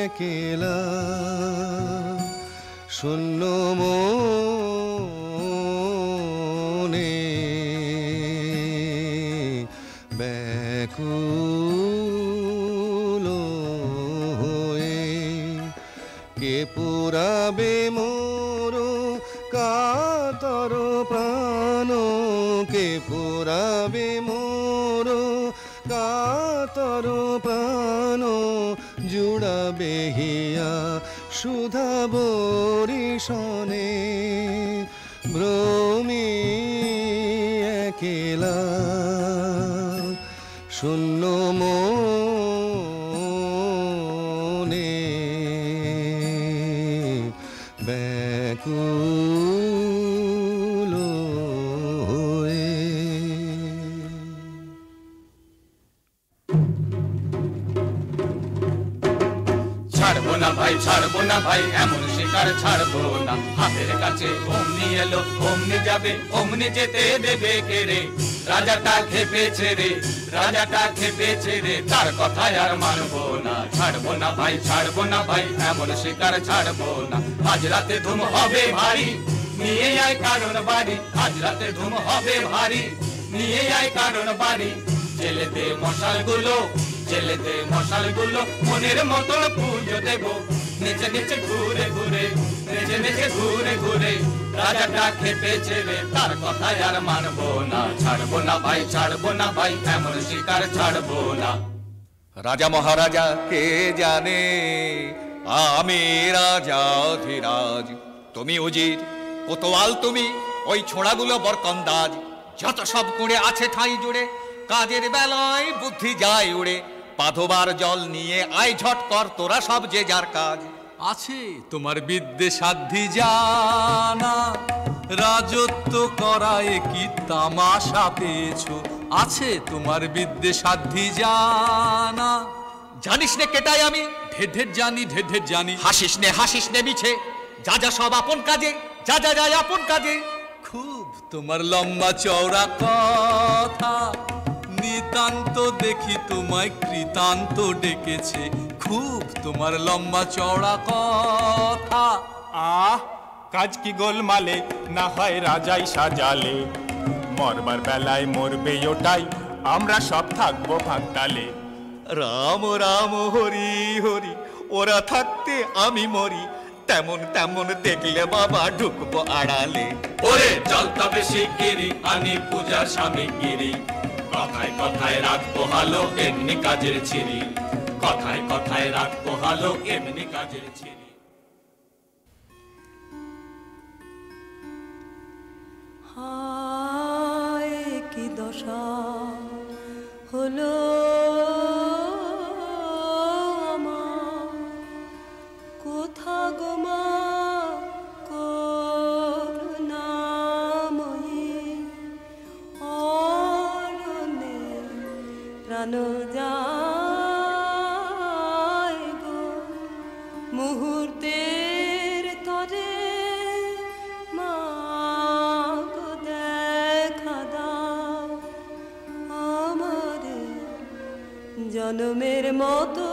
F: একেলা, শূন্য মনে ব্যাকুল হয়ে কে পুরাবে মোর কাতর প্রাণ, কে পুরাবে মোর কাতর প্রাণ। জুড়াবে হিয়া সুধা বরিশনে, ভ্রমি একেলা শূন্য মনে ব্যাকুল হয়ে।
H: ছাড়বো না ভাই, ছাড়বো না ভাই, এমন শিকার ছাড়বো না। হাতের কাছে অমনি এলো, অমনি যাবে, অমনি যেতে দেবে কে রে। রাজাটা খেপেছে রে, রাজাটা খেপেছে রে, তার কথায় আর মানবো না। ছাড়বো না ভাই, ছাড়বো না ভাই, এমন শিকার ছাড়বো না। আজ রাতে ধুম হবে ভারী, নিয়ে আয় কারণ বাড়ি। আজ রাতে ধুম হবে ভারী, নিয়ে আয় কারণ বাড়ি। জেলে দে মশাল গুলো, জেলে দে মশাল গুলো, মনের মতন পুজো দেবো। নেচে নেচে ঘুরে ঘুরে, নেচে নেচে ঘুরে ঘুরে, রাজাটা খেপেছে রে, তার কথায় আর মানবো না। ছাড়বো না ভাই, ছাড়বো না ভাই, এমন শিকার ছাড়বো না।
C: রাজা মহারাজা কে জানে, আমি রাজা ধীরাজ। তুমি উজির কোতোয়াল, তুমি ওই ছোড়াগুলো বরকন্দাজ। যত সব কুড়ে আছে ঠাঁই জুড়ে, কাজের বেলায় বুদ্ধি যায় উড়ে। পাধবার জল নিয়ে আয় ঝট কর তোরা সব যে যার কাজ।
D: আছে তোমার বিদ্যে সাধ্যি জানা, রাজত্ব করায় কি তামাশা পেয়েছো। আছে তোমার বিদ্যে সাধ্যি জানা।
C: জানিস নে কেটাই আমি,
D: ঢের ঢের জানি, ঢের ঢের জানি।
C: হাসিস নে মিছে, যা যা সব আপন কাজে, যা যা যায় আপন কাজে।
D: খুব তোমার লম্বা চওড়া কথা, নিতান্ত দেখি তোমায় কৃতান্ত ডেকেছে। খুব তোমার লম্বা চওড়া কথা।
E: আহ কাজ কি গোলমালে, না হয় রাজাই সাজালে। মরবার বেলায় মরবে ওটাই, আমরা সব থাকবো ভাগতালে।
C: রাম রাম হরি হরি, ওরা থাকতে আমি মরি। তেমন তেমন দেখলে বাবা ঢুকবো আড়ালে।
H: ওরে চল তবে শিগগিরি, আনি পূজার সামগ্রী। কথায় কথায় রাখবো হালো, এমনি কাজের ছিরি। কথায় কথায় রাখবো হালো, এমনি কাজের ছিরি।
B: ভরসা হলো আমার। কোথা গো মা করুণাময়ী, অরণ্যে প্রাণ যায় গো মুহূর্তের তরে, মা গো দেখা দাও আমারে জনমের মতো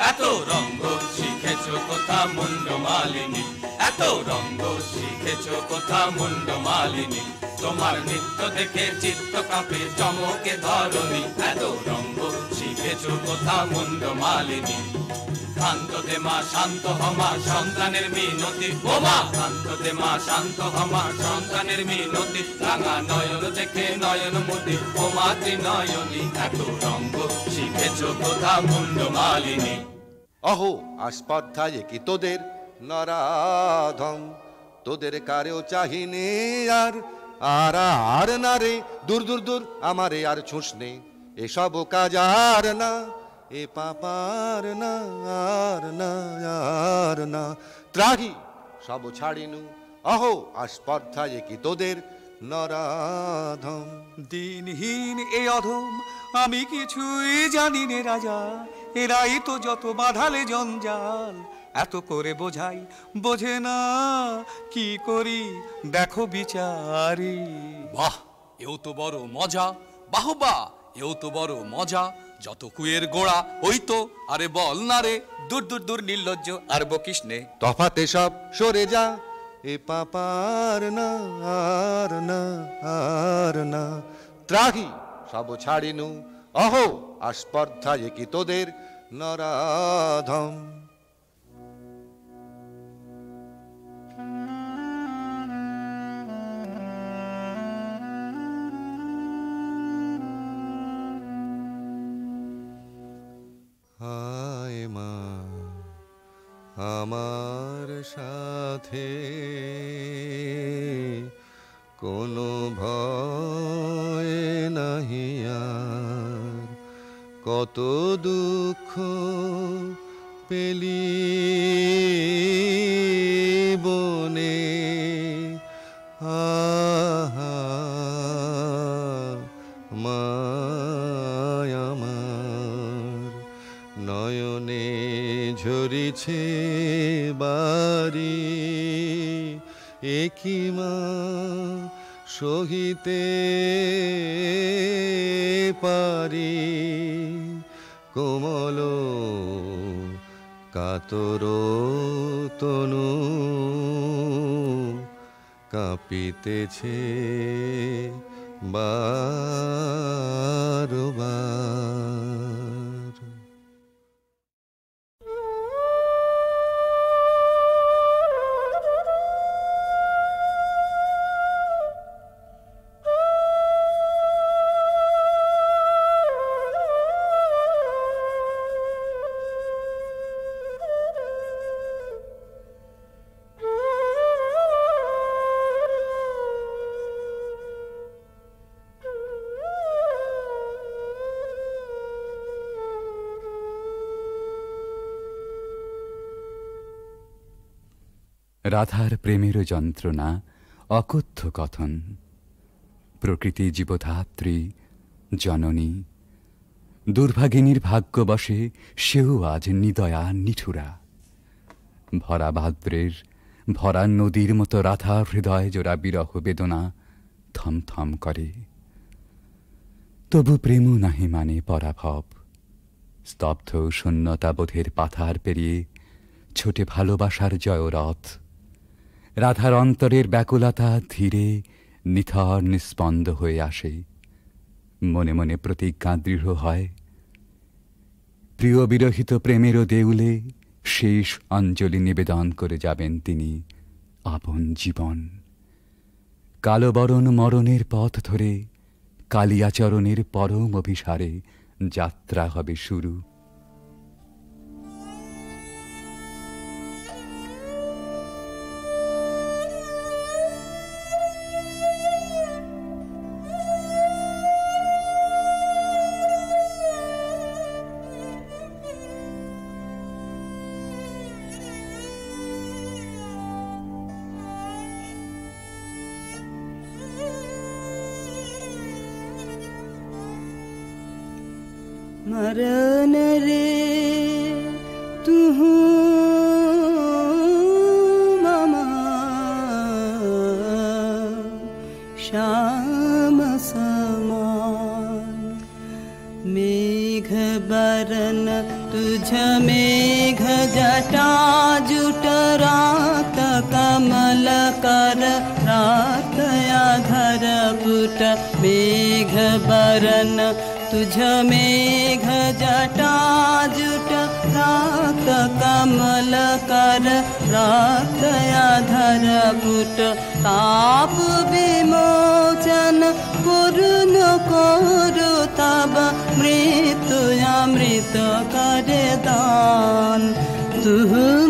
H: এত রঙ্গ শিখেছো কোথা মুন্ড মালিনী, এত রঙ্গ শিখেছো কোথা মুন্ড মালিনী, তোমার নৃত্য দেখে চিত্ত কাঁপে চমকে ধরণী। এত রঙ্গ শিখেছো কোথা মুন্ড মালিনী, শান্ত দে মা শান্ত হমা সন্তানের মিনতি, ও মা শান্ত দে মা শান্ত হমা সন্তানের মিনতি, রাঙা নয়ন দেখে নয়ন মতি ও মা ত্রিনয়নী। এত রঙ্গ শিখেছো কোথা মুন্ড মালিনী।
F: অহো আস্পর্ধায় কি তোদের নরাধম, তোদের কারেও চাহিনে আর আর আর না রে, দূর দূর দূর আমারে আর ছুঁস নে, এসব কাজ আর না, এ পাপার না আর না আর না, ত্রাহি সব ছাড়িনু। অহো আস্পর্ধায় কি তোদের নরাধম।
C: দিনহীন এ অধম আমি কিছুই জানি নে রাজা, এরাই তো যত বাঁধালে জঞ্জাল, এত করে বোঝাই বোঝে না, কি করি দেখো বিচারি।
D: বাহ, এও তো বড় মজা, বাহবা এও তো বড় মজা, যত কুয়ের গোড়া ওই তো, আরে বল না রে,
C: দূর দূর দূর নির্লজ্জ আর বকিস নে।
F: তফাতে সব সরে যা, এ পাপার না আর না আর না, ত্রাহি সব ছাড়িনু। অহো আস্পর্ধায় কি তোদের নরাধম। হায় মা আমার সাথে কোনো ভয় নাহি আর, কত দুঃখ পেলি বনে, আহা মায় আমার নয়নে ঝরিছে বাড়ি, একই মা সহিতে পারি, কোমল কাতর তনু কাঁপিতেছে বারবার।
A: রাধার প্রেমের যন্ত্রণা অকথ্য কথন, প্রকৃতি জীবধাত্রী জননী, দুর্ভাগিনীর ভাগ্যবশে সেও আজ নিদয়া নিঠুরা। ভরা ভাদ্রের ভরা নদীর মতো রাধার হৃদয় জোড়া বিরহ বেদনা থমথম করে। তবু প্রেম নাহি মানে পরাভব, স্তব্ধ শূন্যতাবোধের পাথার পেরিয়ে ছোটে ভালোবাসার জয়রথ। রাধার অন্তরের ব্যাকুলতা ধীরে নিথর নিস্পন্দ হয়ে আসে, মনে মনে প্রতিজ্ঞা দৃঢ় হয়, প্রিয় বিরহিত প্রেমেরও দেউলে শেষ অঞ্জলি নিবেদন করে যাবেন তিনি আপন জীবন। কালো বরণ মরণের পথ ধরে কালিয়াচরণের পরম অভিসারে যাত্রা হবে শুরু।
B: मरण रे तू ममा श्याम समान मेघ बरन तुझ मेघ जटा जुट रात कमल कर रात आधर पुट मेघ बरन तुझ मेघ जटा जुट रात कमल कर रात आधर पुट ताप विमोचन पूर्ण करो तब मृत्यु अमृत करे दान तू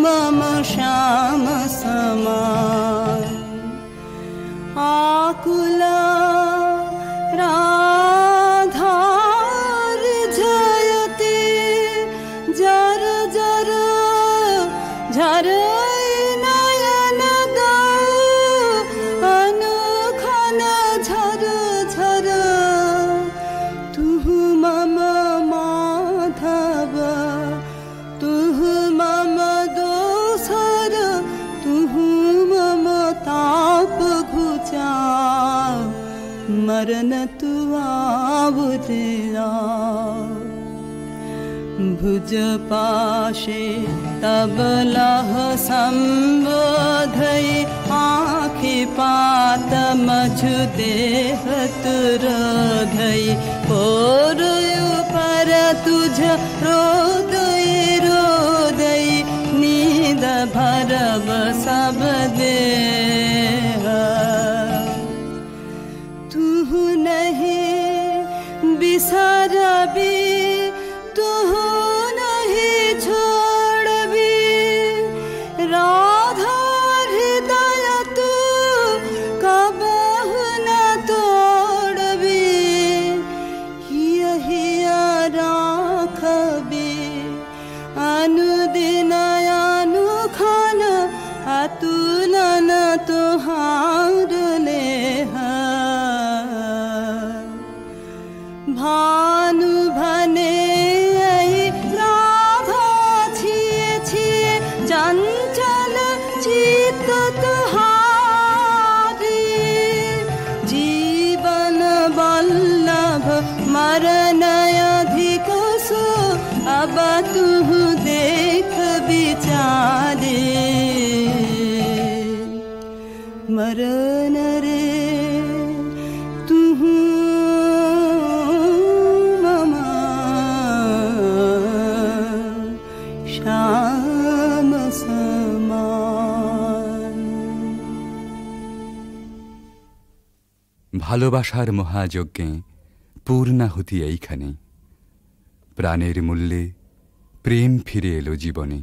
B: मम श्याम समान आकुल मरण तू आवुरिया भुज पाशे तब लह संबोधई आँखि पात मझु देह तुर धई और पर तुझ रोदई रोदई नींद भरब सब देह बिसरबी तू नहीं छोड़बी राधा हृदय तू कबहु न तोड़बी यही राखबी अनुदिन अनुखन अतुलन तुहार लेह भानु भने राधा छिए छिए चंचल चित्त तुहारी जीवन वल्लभ मरण अधिक सो अब तू देख विचारे मरण रे
A: ভালোবাসার মহাযজ্ঞে পূর্ণাহুতি এইখানে প্রাণের মূল্যে প্রেম ফিরে এলো জীবনে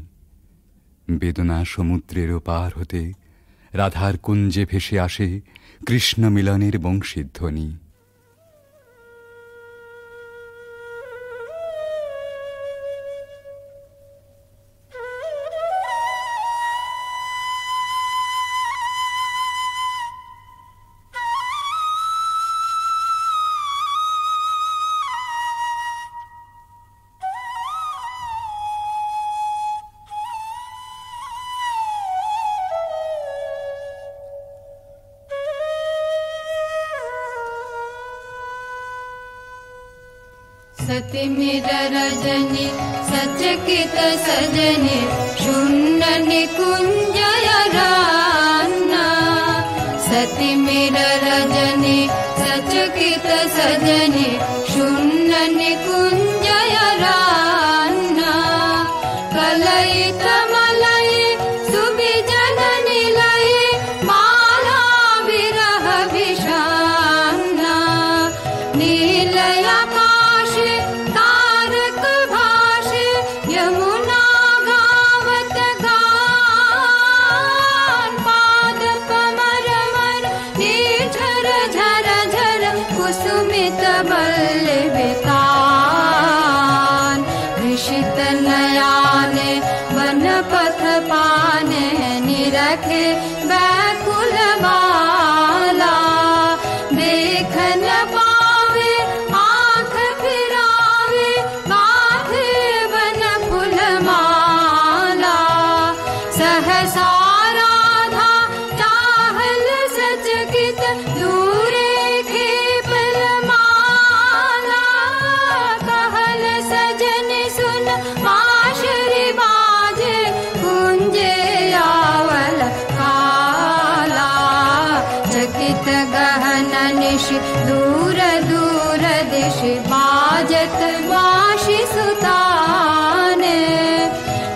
A: বেদনা সমুদ্রের পার হতে রাধার কুঞ্জে ভেসে আসে কৃষ্ণ মিলনের বংশীধ্বনি
G: सति मिर रजनी सचकित सजनी शून्य निकुंजय रान्ना सति मिर रजनी सचकित सजनी शून्य निकुंजय रान्ना कलयित मलय सुविजन निलय माला विरह विषान्ना बाजत बांशी सुताने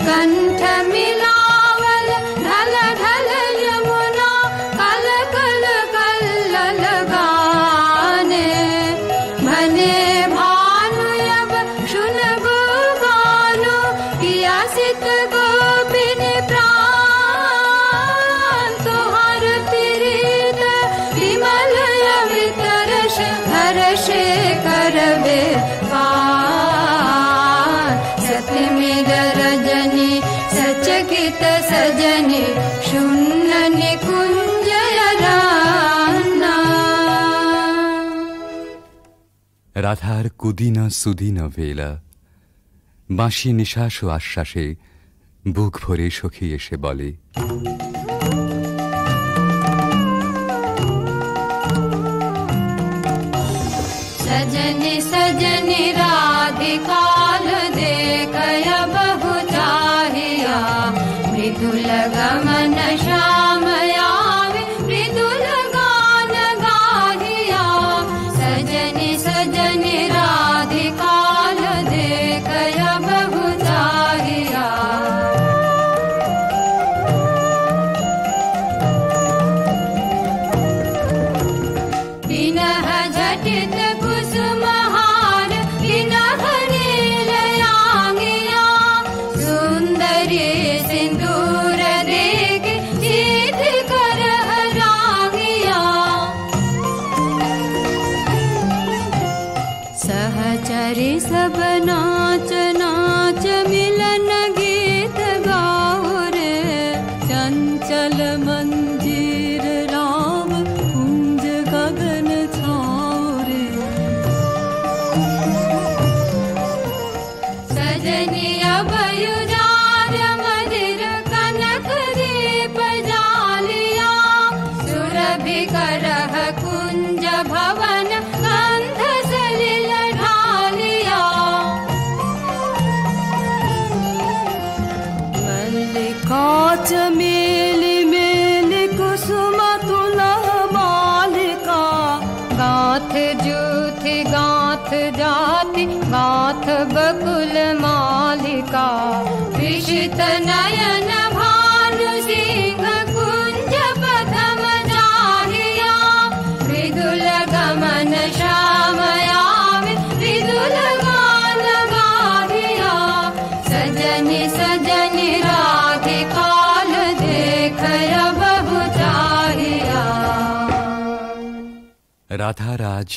G: कंठ मिलावल ढल ढल यमुना कल कल कल्लल गाने भने भानु अब शुनगु गानो किया सित गोपिन प्राण तुहार प्रीत विमल अमृत रस हर्षे करबे पार सत्यमेव रजनी सचकित सजनी शून्य निकुंजय रान्ना।
A: রাধার কুদিন সুদিন বেলা বাঁশি নিঃশ্বাস ও আশ্বাসে বুক ভরে সখী এসে বলে
G: सजनी सजनी राधिकाल देखय बहु चाहिया मृदुल गमन श्याम आवे मृदुल गान गाहिया सजनी सजनी राधिकाल देखय बहु चाहिया बिनह झटित कुसुमहार बिनह नीलयांगिया सुंदरी सिंदूर देख जीत कर हरागिया सहचरी सब नाच नाच मिलन गीत गाओ रे चंचल मंजीर राम कुंज गगन छाओ रे सजनी अभयुजार मधिर कनक दीप जालिया सुरभि करह कुंज भवन गंध सलिल ढालिया मल्लिका चमेली मेली कुसुम तुलह मालिका गाथ जूथि गाथ जाति गाथ बकुल मालिका विषित नयन भानु सिंह कुंज पथम जाहिया मृदुल गमन श्याम आवे मृदुल गान गाहिया सजनी सजनी राधिकाल देखय बहु चाहिया।
A: রাধার আজ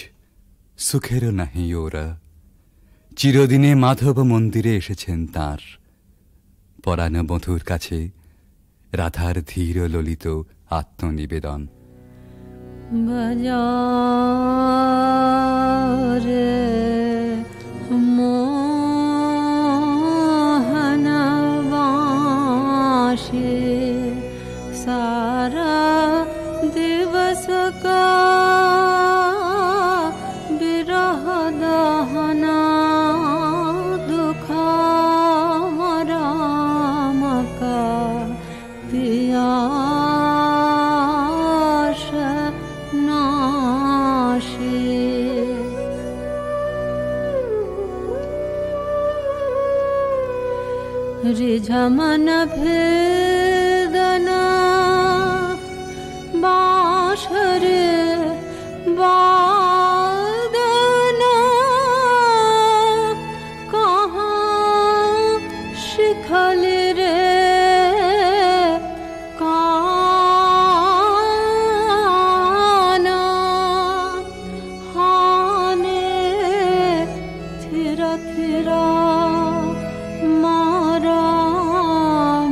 A: সুখেরও নাহি ওরা চিরদিনে মাধব মন্দিরে এসেছেন তাঁর পরাণ বধূর কাছে রাধার ধীর ললিত আত্মনিবেদন
G: बजारे मोहन बांशी सारा दिवस का विरह दहना दुखा राम का पियास नाशी रिझमन भेदना बांशरे वादना कहाँ शिखल रे काना हाने थिरा थिरा मारा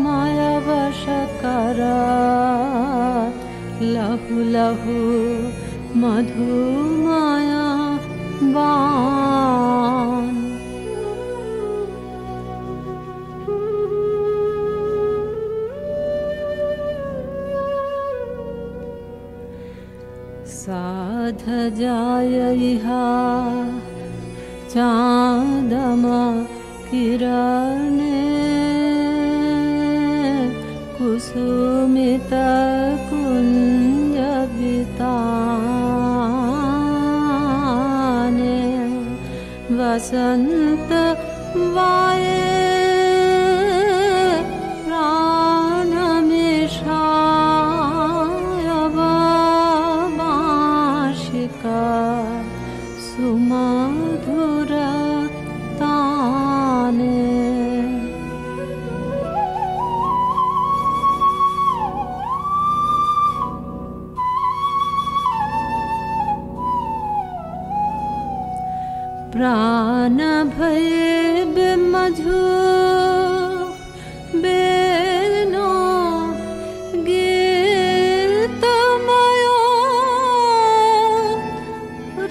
G: माया वश करा लहु लहु मधु माया बान साध जाय इहा चांदम किरणे कुसुमित कुंज बिताने बसंत वाये प्राण में शायब बांशिका सुमधुर ताने। प्राण भये बिमधु बेनो गीतमयो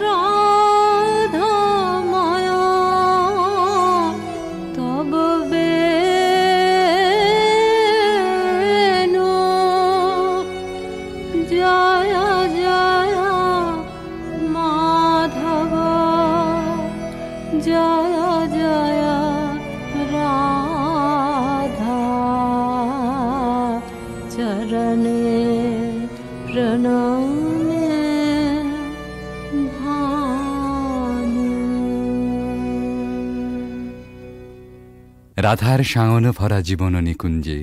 G: राधामयो तब बेनो जय जय माधव जय जय राधा चरणे प्रणमे भानु।
A: রাধার সায়ন ভরা জীবন নিকুঞ্জে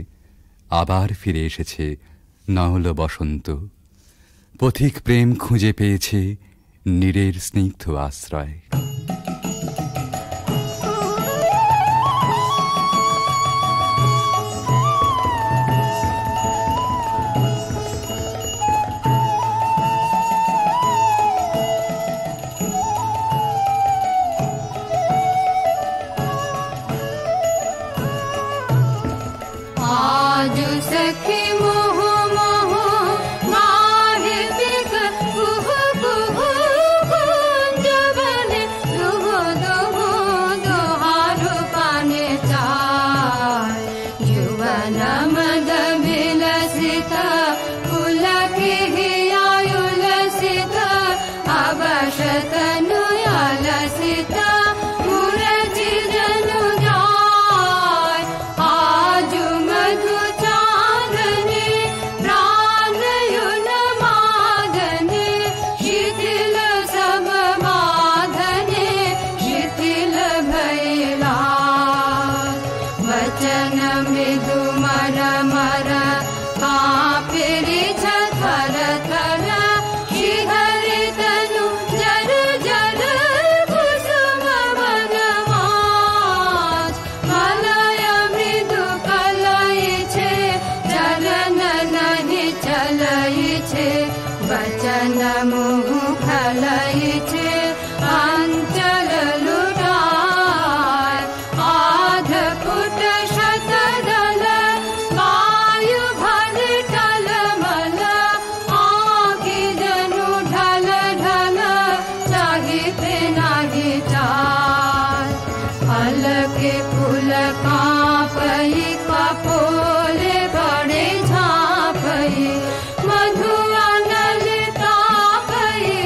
A: আবার ফিরে এসেছে নহল বসন্ত। পথিক প্রেম খুঁজে পেয়েছে নীরের স্নিগ্ধ আশ্রয়।
G: आज सखी मोह मोह माहे पिक कुह कुह कुंज बने दुह दुह दुहारु पाने चाय। जुवन मद विलसित पुलक हियायुलसित अवश तनु अलसित मुरजी जनु जाय। आजु मधु चांदनी प्राणयुन मादने शिथिल सब बाधने शिथिल भैला। वचन मृदु मर मर कापिरि थर थर श्रीहरि तनु जर जर कुसुम वन मास। मलय मृदु कलई छे चरण नहीं चलई छे वचन मुह खलई छे अंचल लुटाय। आध फुट शतदल वायु भर टलमल आँखि जनु ढल ढल चाहिते नाही चाल। फल के फूल कांपई कपोले बड़े झांपई मधु अनल तापई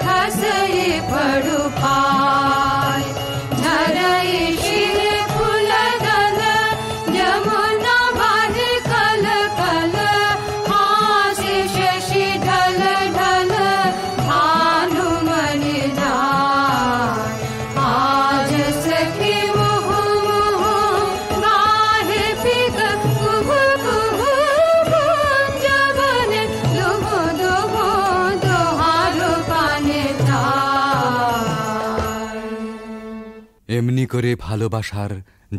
G: खसई पड़ु पाय। झरई शिर फूल दल यमुना भर कल कल हासि शशि ढल ढल भानुमणि जाय। आज सखी मोह मोह गाहे पिक कुह कुह कुंज बने दुह दुह दुहारु पाने चाय।
A: এমনি করে ভালোবাসার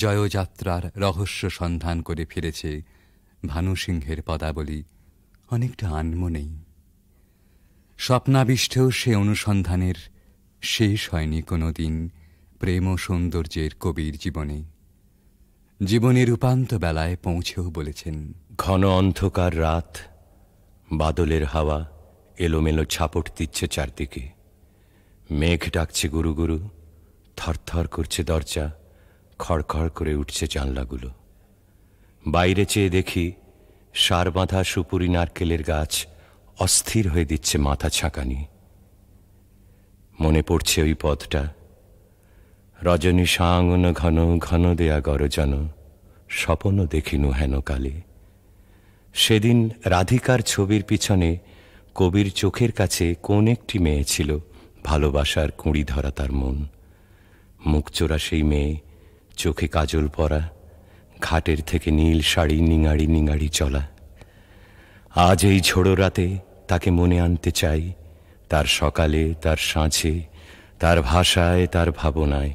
A: জয়যাত্রার রহস্য সন্ধান করে ফিরেছে ভানুসিংহের পদাবলী অনেকটা আনমনেই। স্বপ্নাবিষ্টেও সে অনুসন্ধানের শেষ হয়নি কোনো দিন প্রেম ও সৌন্দর্যের কবির জীবনে। জীবনের উপান্ত বেলায় পৌঁছেও বলেছেন,
I: ঘন অন্ধকার রাত, বাদলের হাওয়া এলোমেলো ছাপট দিচ্ছে চারদিকে। মেঘ ডাকছে গুরু গুরু, থরথর করছে দরজা, খড়খড় করে উঠছে জানলাগুলো। বাইরে চেয়ে দেখি সার বাঁধা সুপুরি নারকেলের গাছ অস্থির হয়ে দিচ্ছে মাথা ছাঁকানি। মনে পড়ছে ওই পথটা, রজনী সাঙ্গন ঘন ঘন দেয়া গরজন, স্বপন দেখিনু হেন কালে। সেদিন রাধিকার ছবির পিছনে কবির চোখের কাছে কোন একটি মেয়ে ছিল ভালোবাসার কুঁড়ি ধরা তার মন। মুখচোরা সেই মেয়ে, চোখে কাজল পরা, ঘাটের থেকে নীল শাড়ি নিঙাড়ি নিঙাড়ি চলা। আজ এই ঝোড়ো রাতে তাকে মনে আনতে চাই, তার সকালে, তার সাঁঝে, তার ভাষায়, তার ভাবনায়,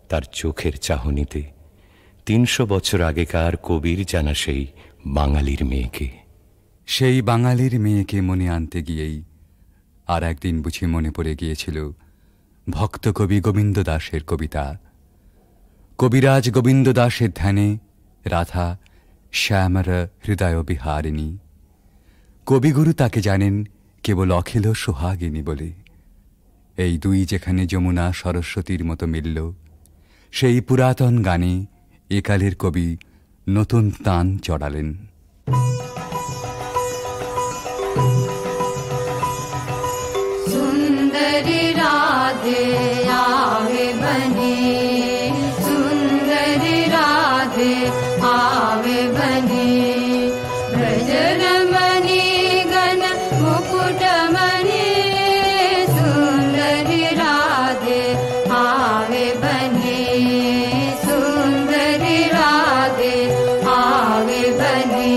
I: তার চোখের চাহনিতে। ৩০০ বছর আগেকার কবির জানা সেই বাঙালির মেয়েকে।
A: সেই বাঙালির মেয়েকে মনে আনতে গিয়েই আর একদিন বুঝি মনে পড়ে গিয়েছিল ভক্ত কবি গোবিন্দ দাসের কবিতা। কবিরাজ গোবিন্দ দাসের ধ্যানে রাধা শ্যামর হৃদয় বিহারিণী। কবিগুরু তাকে জানেন কেবল অখিল সোহাগিনী বলে। এই দুই যেখানে যমুনা সরস্বতীর মতো মিলল, সেই পুরাতন গানে একালের কবি নতুন তান চড়ালেন।
G: सुंदरी राधे आवे बने, सुंदरी राधे आवे बने, ब्रजरमणि गण मुकुटमणि, सुंदरी राधे आवे बने, सुंदरी राधे आवे बने।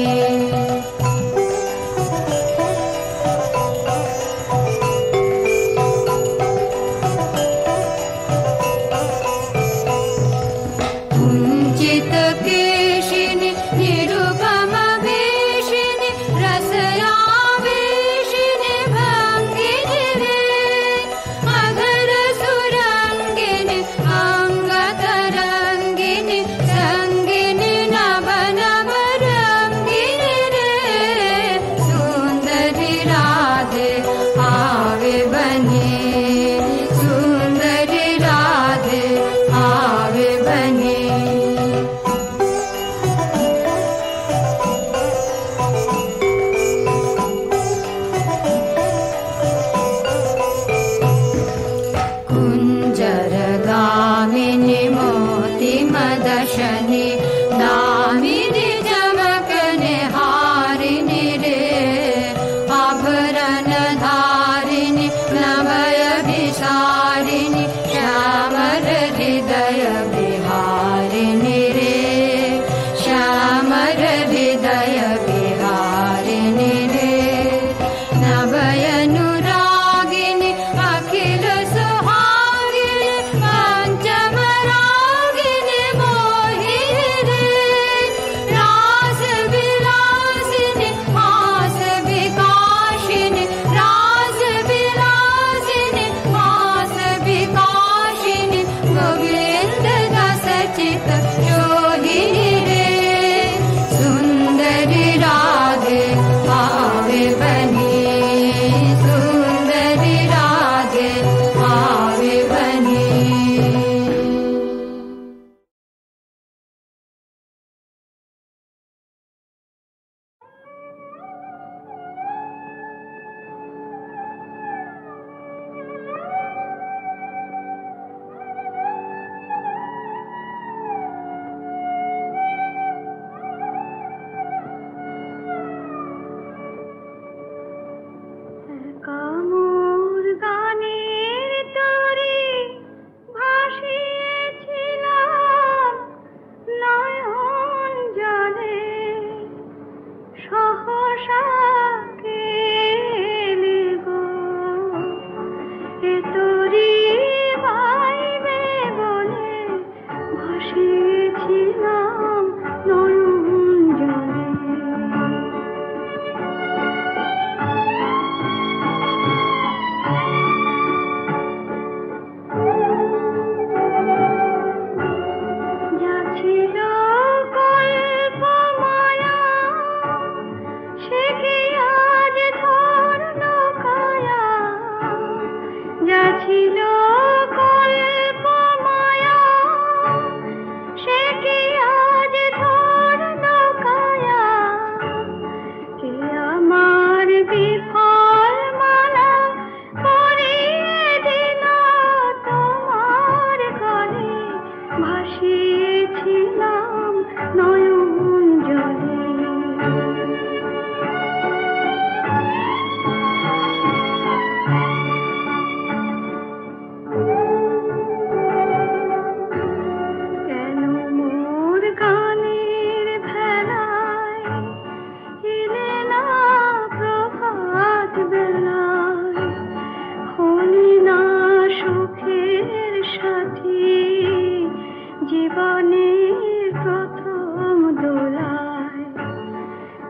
G: জীবনের প্রথম দোলায়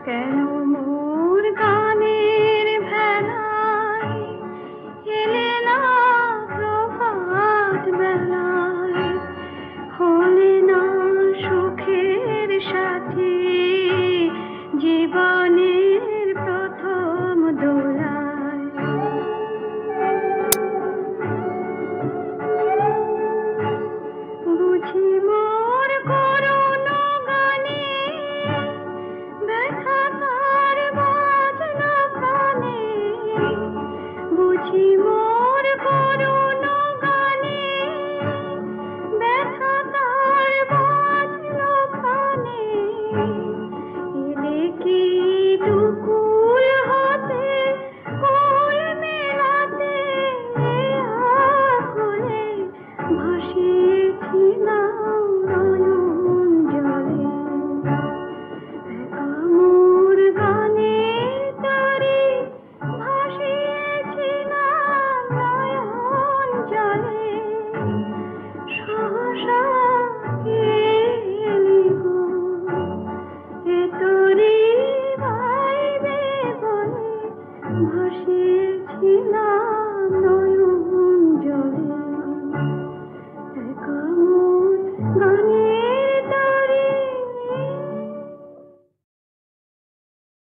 G: কেন মোর গানের ভেলায় এলে না প্রভাত বেলায় হলে না সুখের সাথী জীবনের প্রথম দোলায় বুঝি মোর করুণ গানে ব্যথা তার বাজনা প্রাণে বুঝি মোর করুণ গানে ব্যথা তার বাজনা প্রাণে এলে কি দুকুল হতে কুল মেলাতে আকুলে ভাসিয়েছিলাম